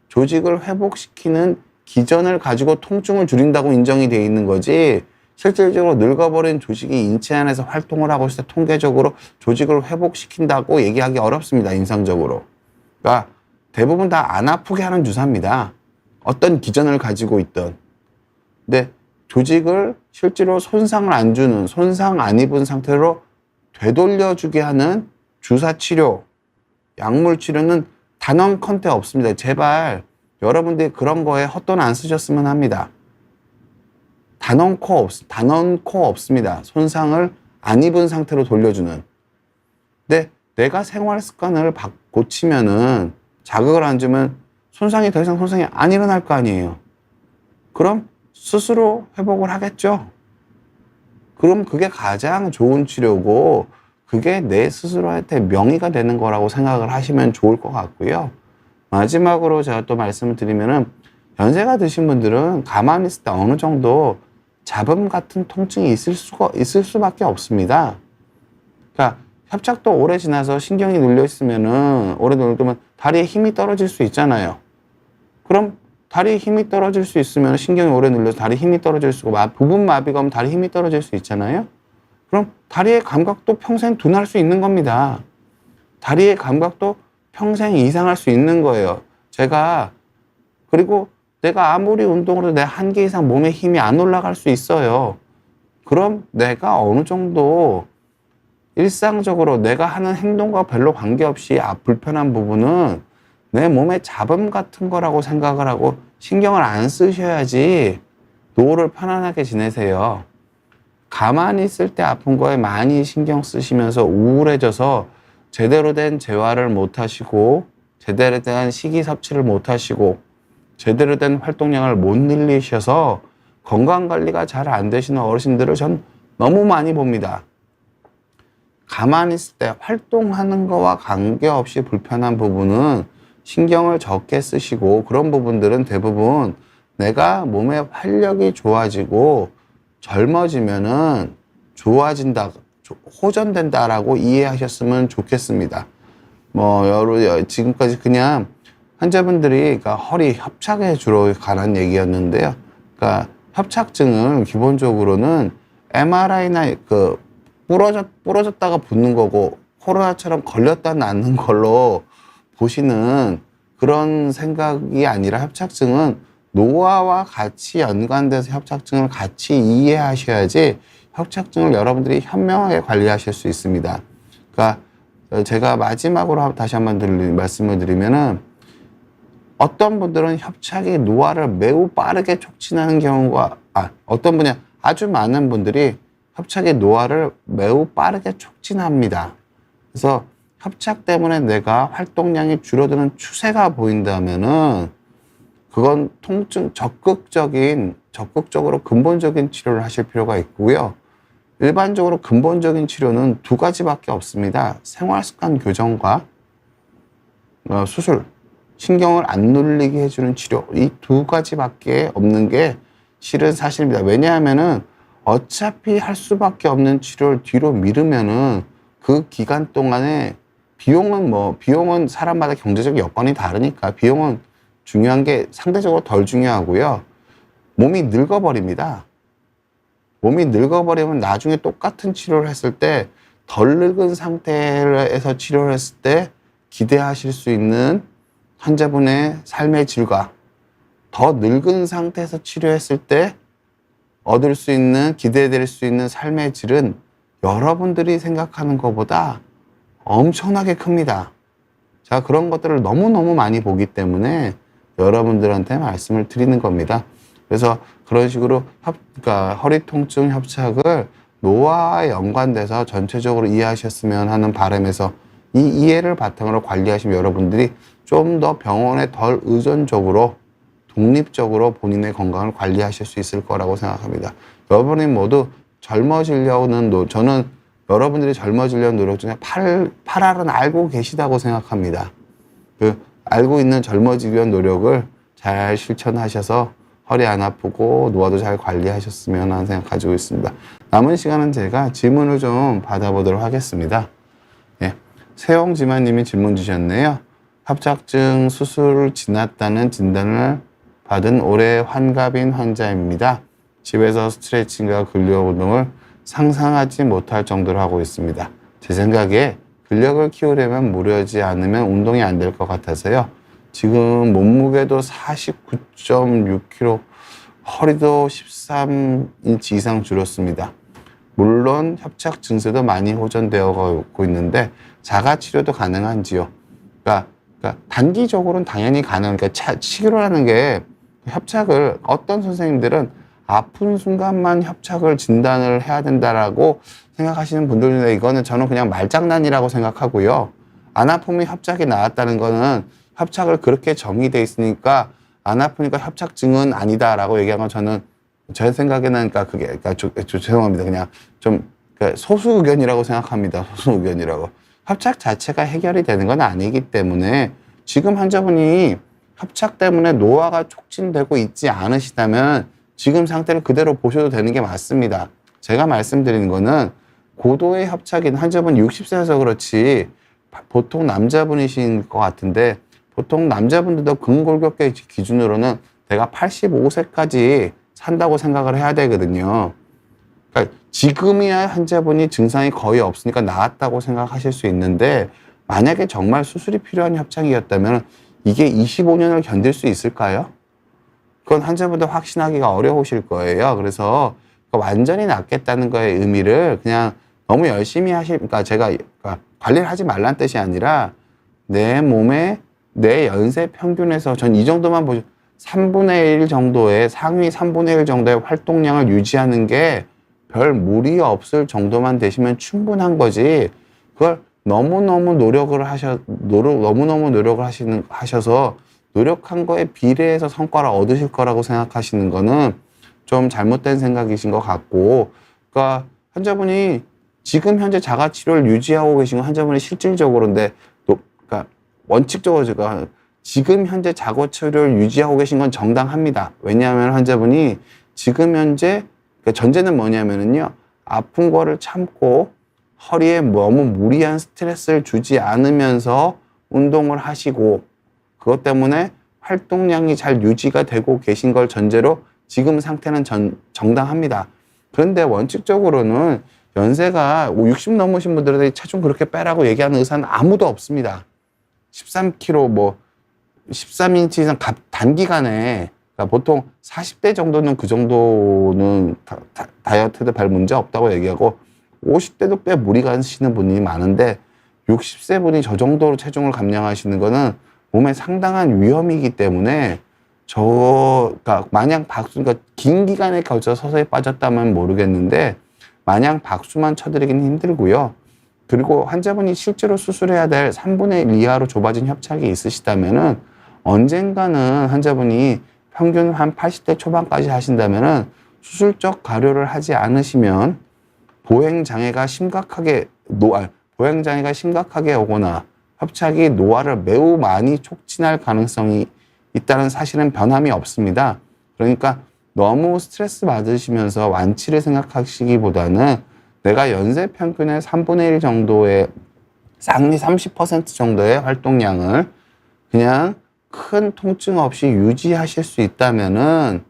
조직을 회복시키는 기전을 가지고 통증을 줄인다고 인정이 되어 있는 거지, 실질적으로 늙어버린 조직이 인체 안에서 활동을 하고 있을 때 통계적으로 조직을 회복시킨다고 얘기하기 어렵습니다. 임상적으로. 그러니까 대부분 다 안 아프게 하는 주사입니다. 어떤 기전을 가지고 있던. 근데 조직을 실제로 손상을 안 주는, 손상 안 입은 상태로 되돌려주게 하는 주사 치료, 약물 치료는 단언컨대 없습니다. 제발 여러분들이 그런 거에 헛돈 안 쓰셨으면 합니다. 단언코 없습니다. 손상을 안 입은 상태로 돌려주는. 근데 내가 생활 습관을 고치면은, 자극을 안 주면 손상이 안 일어날 거 아니에요. 그럼 스스로 회복을 하겠죠. 그럼 그게 가장 좋은 치료고, 그게 내 스스로한테 명의가 되는 거라고 생각을 하시면 좋을 것 같고요. 마지막으로 제가 또 말씀을 드리면은, 연세가 드신 분들은 가만히 있을 때 어느 정도 잡음 같은 통증이 있을 수밖에 없습니다. 그러니까 협착도 오래 지나서 신경이 눌려 있으면은, 오래 눌리면 다리에 힘이 떨어질 수 있잖아요. 그럼 다리에 힘이 떨어질 수 있으면, 신경이 오래 눌려서 다리에 힘이 떨어질 수 있고, 부분 마비가 오면 다리에 힘이 떨어질 수 있잖아요. 그럼 다리의 감각도 평생 둔할 수 있는 겁니다. 다리의 감각도 평생 이상할 수 있는 거예요. 그리고 내가 아무리 운동을 해도 내 한계 이상 몸에 힘이 안 올라갈 수 있어요. 그럼 내가 어느 정도 일상적으로 내가 하는 행동과 별로 관계없이 불편한 부분은 내 몸에 잡음 같은 거라고 생각을 하고 신경을 안 쓰셔야지 노후를 편안하게 지내세요. 가만히 있을 때 아픈 거에 많이 신경 쓰시면서 우울해져서 제대로 된 재활을 못 하시고, 제대로 된 식이 섭취를 못 하시고, 제대로 된 활동량을 못 늘리셔서 건강관리가 잘 안 되시는 어르신들을 전 너무 많이 봅니다. 가만히 있을 때 활동하는 거와 관계없이 불편한 부분은 신경을 적게 쓰시고, 그런 부분들은 대부분 내가 몸의 활력이 좋아지고 젊어지면은 좋아진다, 호전된다라고 이해하셨으면 좋겠습니다. 지금까지 그냥 환자분들이, 그러니까 허리 협착에 주로 관한 얘기였는데요. 그러니까 협착증은 기본적으로는 MRI나 부러졌다가 붙는 거고, 코로나처럼 걸렸다 낫는 걸로 보시는 그런 생각이 아니라, 협착증은 노화와 같이 연관돼서 협착증을 같이 이해하셔야지 협착증을 여러분들이 현명하게 관리하실 수 있습니다. 그러니까 제가 마지막으로 다시 한번 말씀을 드리면은, 어떤 분들은 협착이 노화를 매우 빠르게 촉진하는 경우가, 어떤 분이, 아주 많은 분들이 협착이 노화를 매우 빠르게 촉진합니다. 그래서 협착 때문에 내가 활동량이 줄어드는 추세가 보인다면은, 그건 적극적으로 근본적인 치료를 하실 필요가 있고요. 일반적으로 근본적인 치료는 두 가지밖에 없습니다. 생활습관 교정과 수술, 신경을 안 눌리게 해주는 치료, 이 두 가지밖에 없는 게 실은 사실입니다. 왜냐하면은 어차피 할 수밖에 없는 치료를 뒤로 미루면은 그 기간 동안에 비용은 사람마다 경제적 여건이 다르니까 비용은 중요한 게 상대적으로 덜 중요하고요. 몸이 늙어버립니다. 몸이 늙어버리면 나중에 똑같은 치료를 했을 때, 덜 늙은 상태에서 치료를 했을 때 기대하실 수 있는 환자분의 삶의 질과, 더 늙은 상태에서 치료했을 때 기대될 수 있는 삶의 질은 여러분들이 생각하는 것보다 엄청나게 큽니다. 제가 그런 것들을 너무너무 많이 보기 때문에 여러분들한테 말씀을 드리는 겁니다. 그래서 그런 식으로 그러니까 허리 통증 협착을 노화와 연관돼서 전체적으로 이해하셨으면 하는 바람에서, 이 이해를 바탕으로 관리하시면 여러분들이 좀 더 병원에 덜 의존적으로 독립적으로 본인의 건강을 관리하실 수 있을 거라고 생각합니다. 여러분이 모두 저는 여러분들이 젊어지려는 노력 중에 8R은 알고 계시다고 생각합니다. 알고 있는 젊어지기 위한 노력을 잘 실천하셔서 허리 안 아프고 노화도 잘 관리하셨으면 하는 생각 가지고 있습니다. 남은 시간은 제가 질문을 좀 받아보도록 하겠습니다. 세용지만님이 질문 주셨네요. 협착증 수술을 지났다는 진단을 받은 올해 환갑인 환자입니다. 집에서 스트레칭과 근력 운동을 상상하지 못할 정도로 하고 있습니다. 제 생각에 근력을 키우려면 무리하지 않으면 운동이 안 될 것 같아서요. 지금 몸무게도 49.6kg, 허리도 13인치 이상 줄었습니다. 물론 협착 증세도 많이 호전되어 가고 있는데 자가치료도 가능한지요? 그러니까 단기적으로는 당연히 가능. 그러니까 치료라는 게 협착을 어떤 선생님들은 아픈 순간만 협착을 진단을 해야 된다라고 생각하시는 분들인데 이거는 저는 그냥 말장난이라고 생각하고요. 안 아프면 협착이 나왔다는 거는 협착을 그렇게 정의돼 있으니까 안 아프니까 협착증은 아니다라고 얘기한 건 저는 제 생각에는 죄송합니다. 그냥 좀 소수 의견이라고 생각합니다. 소수 의견이라고. 협착 자체가 해결이 되는 건 아니기 때문에 지금 환자분이 협착 때문에 노화가 촉진되고 있지 않으시다면 지금 상태를 그대로 보셔도 되는 게 맞습니다. 제가 말씀드리는 거는 고도의 협착인 환자분 60세여서 그렇지 보통 남자분이신 것 같은데 보통 남자분들도 근골격계 기준으로는 내가 85세까지 산다고 생각을 해야 되거든요. 그러니까 지금이야 환자분이 증상이 거의 없으니까 나았다고 생각하실 수 있는데 만약에 정말 수술이 필요한 협착이었다면 이게 25년을 견딜 수 있을까요? 그건 환자분들 확신하기가 어려우실 거예요. 그래서 완전히 낫겠다는 거의 의미를 그냥 너무 열심히 그러니까 제가 관리를 하지 말란 뜻이 아니라 내 몸에 내 연세 평균에서 전 이 정도만 보죠. 3분의 1 정도의 상위 3분의 1 정도의 활동량을 유지하는 게 별 무리 없을 정도만 되시면 충분한 거지. 그걸 너무너무 노력을 하셔서 노력한 거에 비례해서 성과를 얻으실 거라고 생각하시는 거는 좀 잘못된 생각이신 것 같고, 그러니까 환자분이 지금 현재 자가치료를 유지하고 계신 환자분이 실질적으로인데, 그러니까 원칙적으로 제가 지금 현재 자가치료를 유지하고 계신 건 정당합니다. 왜냐하면 환자분이 지금 현재 전제는 뭐냐면은요, 아픈 거를 참고 허리에 너무 무리한 스트레스를 주지 않으면서 운동을 하시고 그것 때문에 활동량이 잘 유지가 되고 계신 걸 전제로 지금 상태는 정당합니다. 그런데 원칙적으로는 연세가 60 넘으신 분들한테 체중 그렇게 빼라고 얘기하는 의사는 아무도 없습니다. 13kg 13인치 이상 단기간에 그러니까 보통 40대 정도는 그 정도는 다이어트도 별 문제 없다고 얘기하고 50대도 꽤 무리 가시는 분이 많은데 60세 분이 저 정도로 체중을 감량하시는 거는 몸에 상당한 위험이기 때문에 그러니까 마냥 그러니까 긴 기간에 걸쳐 서서히 빠졌다면 모르겠는데 마냥 박수만 쳐드리기는 힘들고요. 그리고 환자분이 실제로 수술해야 될 3분의 1 이하로 좁아진 협착이 있으시다면은 언젠가는 환자분이 평균 한 80대 초반까지 하신다면은 수술적 가료를 하지 않으시면 보행장애가 심각하게 오거나 협착이 노화를 매우 많이 촉진할 가능성이 있다는 사실은 변함이 없습니다. 그러니까 너무 스트레스 받으시면서 완치를 생각하시기보다는 내가 연세 평균의 3분의 1 정도의 상위 30% 정도의 활동량을 그냥 큰 통증 없이 유지하실 수 있다면은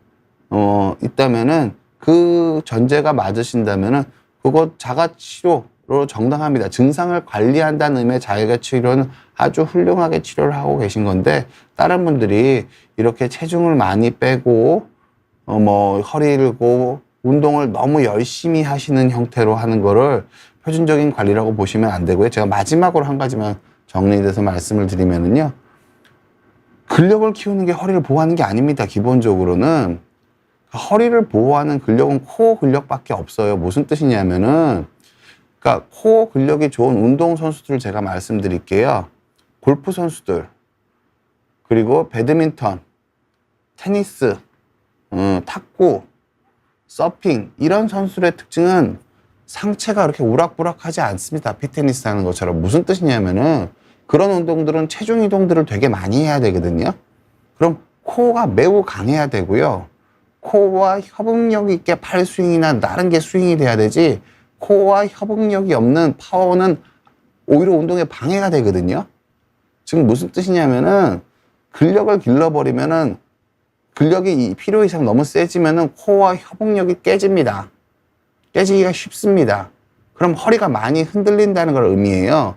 그 전제가 맞으신다면은 그거 자가치료로 정당합니다. 증상을 관리한다는 의미의 자가치료는 아주 훌륭하게 치료를 하고 계신 건데 다른 분들이 이렇게 체중을 많이 빼고 허리를 고 운동을 너무 열심히 하시는 형태로 하는 거를 표준적인 관리라고 보시면 안 되고요. 제가 마지막으로 한 가지만 정리돼서 말씀을 드리면은요. 근력을 키우는 게 허리를 보호하는 게 아닙니다. 기본적으로는 허리를 보호하는 근력은 코어 근력밖에 없어요. 무슨 뜻이냐면은 그러니까 코어 근력이 좋은 운동 선수들을 제가 말씀드릴게요. 골프 선수들, 그리고 배드민턴, 테니스, 탁구, 서핑 이런 선수들의 특징은 상체가 그렇게 우락부락하지 않습니다. 피트니스 하는 것처럼. 무슨 뜻이냐면은 그런 운동들은 체중 이동들을 되게 많이 해야 되거든요. 그럼 코어가 매우 강해야 되고요. 코어와 협응력 있게 팔 스윙이나 다른 게 스윙이 돼야 되지 코어와 협응력이 없는 파워는 오히려 운동에 방해가 되거든요. 지금 무슨 뜻이냐면은 근력을 길러버리면은 근력이 필요 이상 너무 세지면은 코어와 협응력이 깨집니다. 깨지기가 쉽습니다. 그럼 허리가 많이 흔들린다는 걸 의미해요.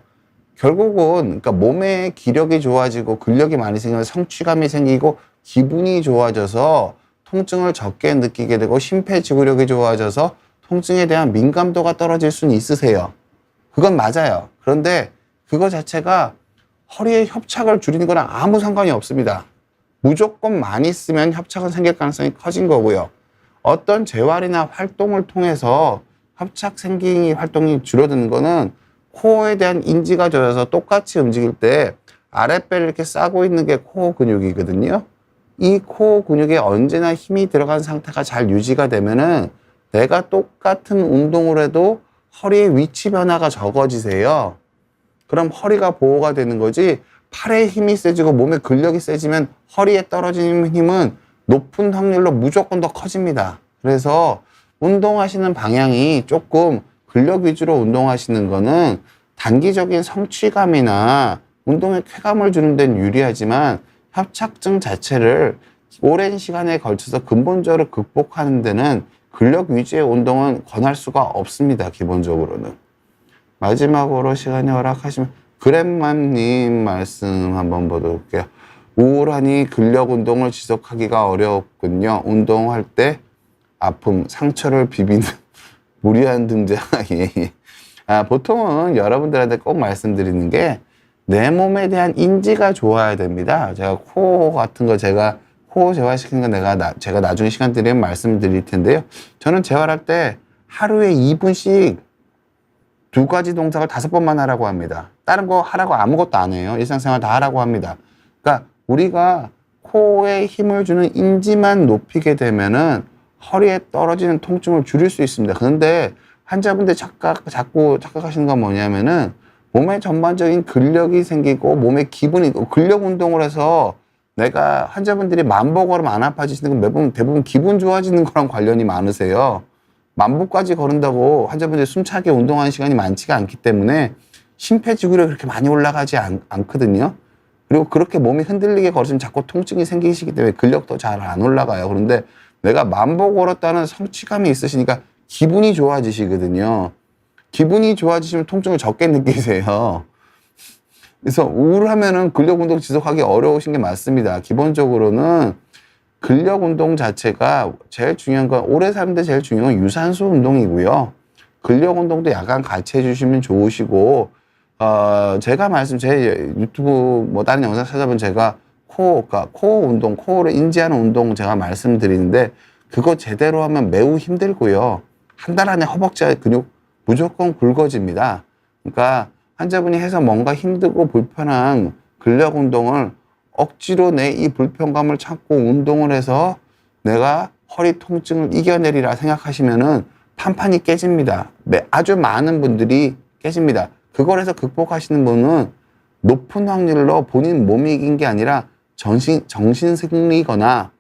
결국은 그러니까 몸의 기력이 좋아지고 근력이 많이 생기면 성취감이 생기고 기분이 좋아져서 통증을 적게 느끼게 되고 심폐지구력이 좋아져서 통증에 대한 민감도가 떨어질 수는 있으세요. 그건 맞아요. 그런데 그거 자체가 허리의 협착을 줄이는 거랑 아무 상관이 없습니다. 무조건 많이 쓰면 협착은 생길 가능성이 커진 거고요. 어떤 재활이나 활동을 통해서 협착 생긴 활동이 줄어드는 거는 코어에 대한 인지가 좋아서 똑같이 움직일 때 아랫배를 이렇게 싸고 있는 게 코어 근육이거든요. 이 코어 근육에 언제나 힘이 들어간 상태가 잘 유지가 되면은 내가 똑같은 운동을 해도 허리의 위치 변화가 적어지세요. 그럼 허리가 보호가 되는 거지, 팔에 힘이 세지고 몸에 근력이 세지면 허리에 떨어지는 힘은 높은 확률로 무조건 더 커집니다. 그래서 운동하시는 방향이 조금 근력 위주로 운동하시는 거는 단기적인 성취감이나 운동에 쾌감을 주는 데는 유리하지만 협착증 자체를 오랜 시간에 걸쳐서 근본적으로 극복하는 데는 근력 위주의 운동은 권할 수가 없습니다. 기본적으로는. 마지막으로 시간이 허락하시면 그랩맘님 말씀 한번 보도록 할게요. 우울하니 근력 운동을 지속하기가 어렵군요. 운동할 때 아픔, 상처를 비비는 무리한 등장. 예. 보통은 여러분들한테 꼭 말씀드리는 게 내 몸에 대한 인지가 좋아야 됩니다. 제가 코어 같은 거 코어 재활시키는 거 제가 나중에 시간 되면 말씀드릴 텐데요. 저는 재활할 때 하루에 2분씩 2가지 동작을 5번만 하라고 합니다. 다른 거 하라고 아무것도 안 해요. 일상생활 다 하라고 합니다. 그러니까 우리가 코어에 힘을 주는 인지만 높이게 되면은 허리에 떨어지는 통증을 줄일 수 있습니다. 그런데 환자분들 자꾸 착각하시는 건 뭐냐면은 몸에 전반적인 근력이 생기고 몸에 기분이, 근력 운동을 해서 내가 환자분들이 만보 걸으면 안 아파지시는 건 대부분 기분 좋아지는 거랑 관련이 많으세요. 만보까지 걸은다고 환자분들이 숨차게 운동하는 시간이 많지가 않기 때문에 심폐지구력이 그렇게 많이 올라가지 않거든요. 그리고 그렇게 몸이 흔들리게 걸으시면 자꾸 통증이 생기시기 때문에 근력도 잘 안 올라가요. 그런데 내가 만보 걸었다는 성취감이 있으시니까 기분이 좋아지시거든요. 기분이 좋아지시면 통증을 적게 느끼세요. 그래서 우울하면은 근력 운동 지속하기 어려우신 게 맞습니다. 기본적으로는 근력 운동 자체가 제일 중요한 건, 오래 사는데 제일 중요한 건 유산소 운동이고요. 근력 운동도 약간 같이 해주시면 좋으시고, 제 유튜브 다른 영상 찾아보면 제가 코어 운동, 코어를 인지하는 운동 제가 말씀드리는데, 그거 제대로 하면 매우 힘들고요. 한 달 안에 허벅지 근육 무조건 굵어집니다. 그러니까 환자분이 해서 뭔가 힘들고 불편한 근력 운동을 억지로 내 이 불편감을 참고 운동을 해서 내가 허리 통증을 이겨내리라 생각하시면은 판판이 깨집니다. 아주 많은 분들이 깨집니다. 그걸 해서 극복하시는 분은 높은 확률로 본인 몸이 이긴 게 아니라 정신 승리거나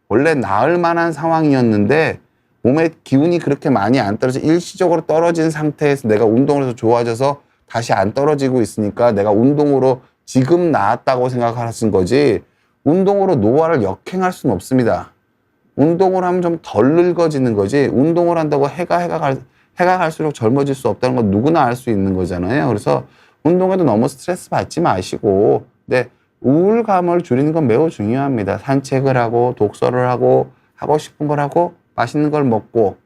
원래 나을 만한 상황이었는데 몸에 기운이 그렇게 많이 안 떨어져 일시적으로 떨어진 상태에서 내가 운동을 해서 좋아져서 다시 안 떨어지고 있으니까 내가 운동으로 지금 나았다고 생각하신 거지, 운동으로 노화를 역행할 수는 없습니다. 운동을 하면 좀 덜 늙어지는 거지, 운동을 한다고 해가 갈수록 젊어질 수 없다는 건 누구나 알 수 있는 거잖아요. 그래서 운동에도 너무 스트레스 받지 마시고, 근데 우울감을 줄이는 건 매우 중요합니다. 산책을 하고 독서를 하고 싶은 걸 하고 맛있는 걸 먹고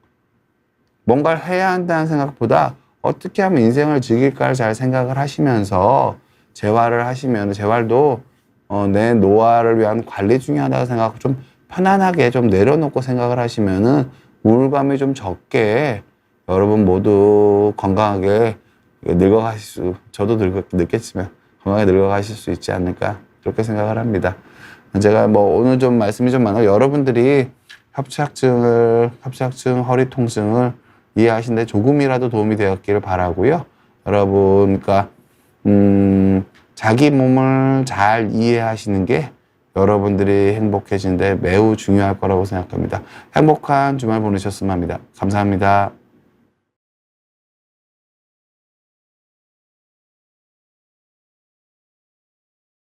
뭔가를 해야 한다는 생각보다 어떻게 하면 인생을 즐길까를 잘 생각을 하시면서 재활을 하시면, 재활도 내 노화를 위한 관리 중요하다고 생각하고 좀 편안하게 좀 내려놓고 생각을 하시면은 우울감이 좀 적게 여러분 모두 건강하게 저도 늙겠지만 건강하게 늙어가실 수 있지 않을까, 그렇게 생각을 합니다. 제가 오늘 좀 말씀이 좀 많아요. 여러분들이 협착증, 허리 통증을 이해하시는데 조금이라도 도움이 되었기를 바라고요. 여러분, 그러니까 자기 몸을 잘 이해하시는 게 여러분들이 행복해지는데 매우 중요할 거라고 생각합니다. 행복한 주말 보내셨으면 합니다. 감사합니다.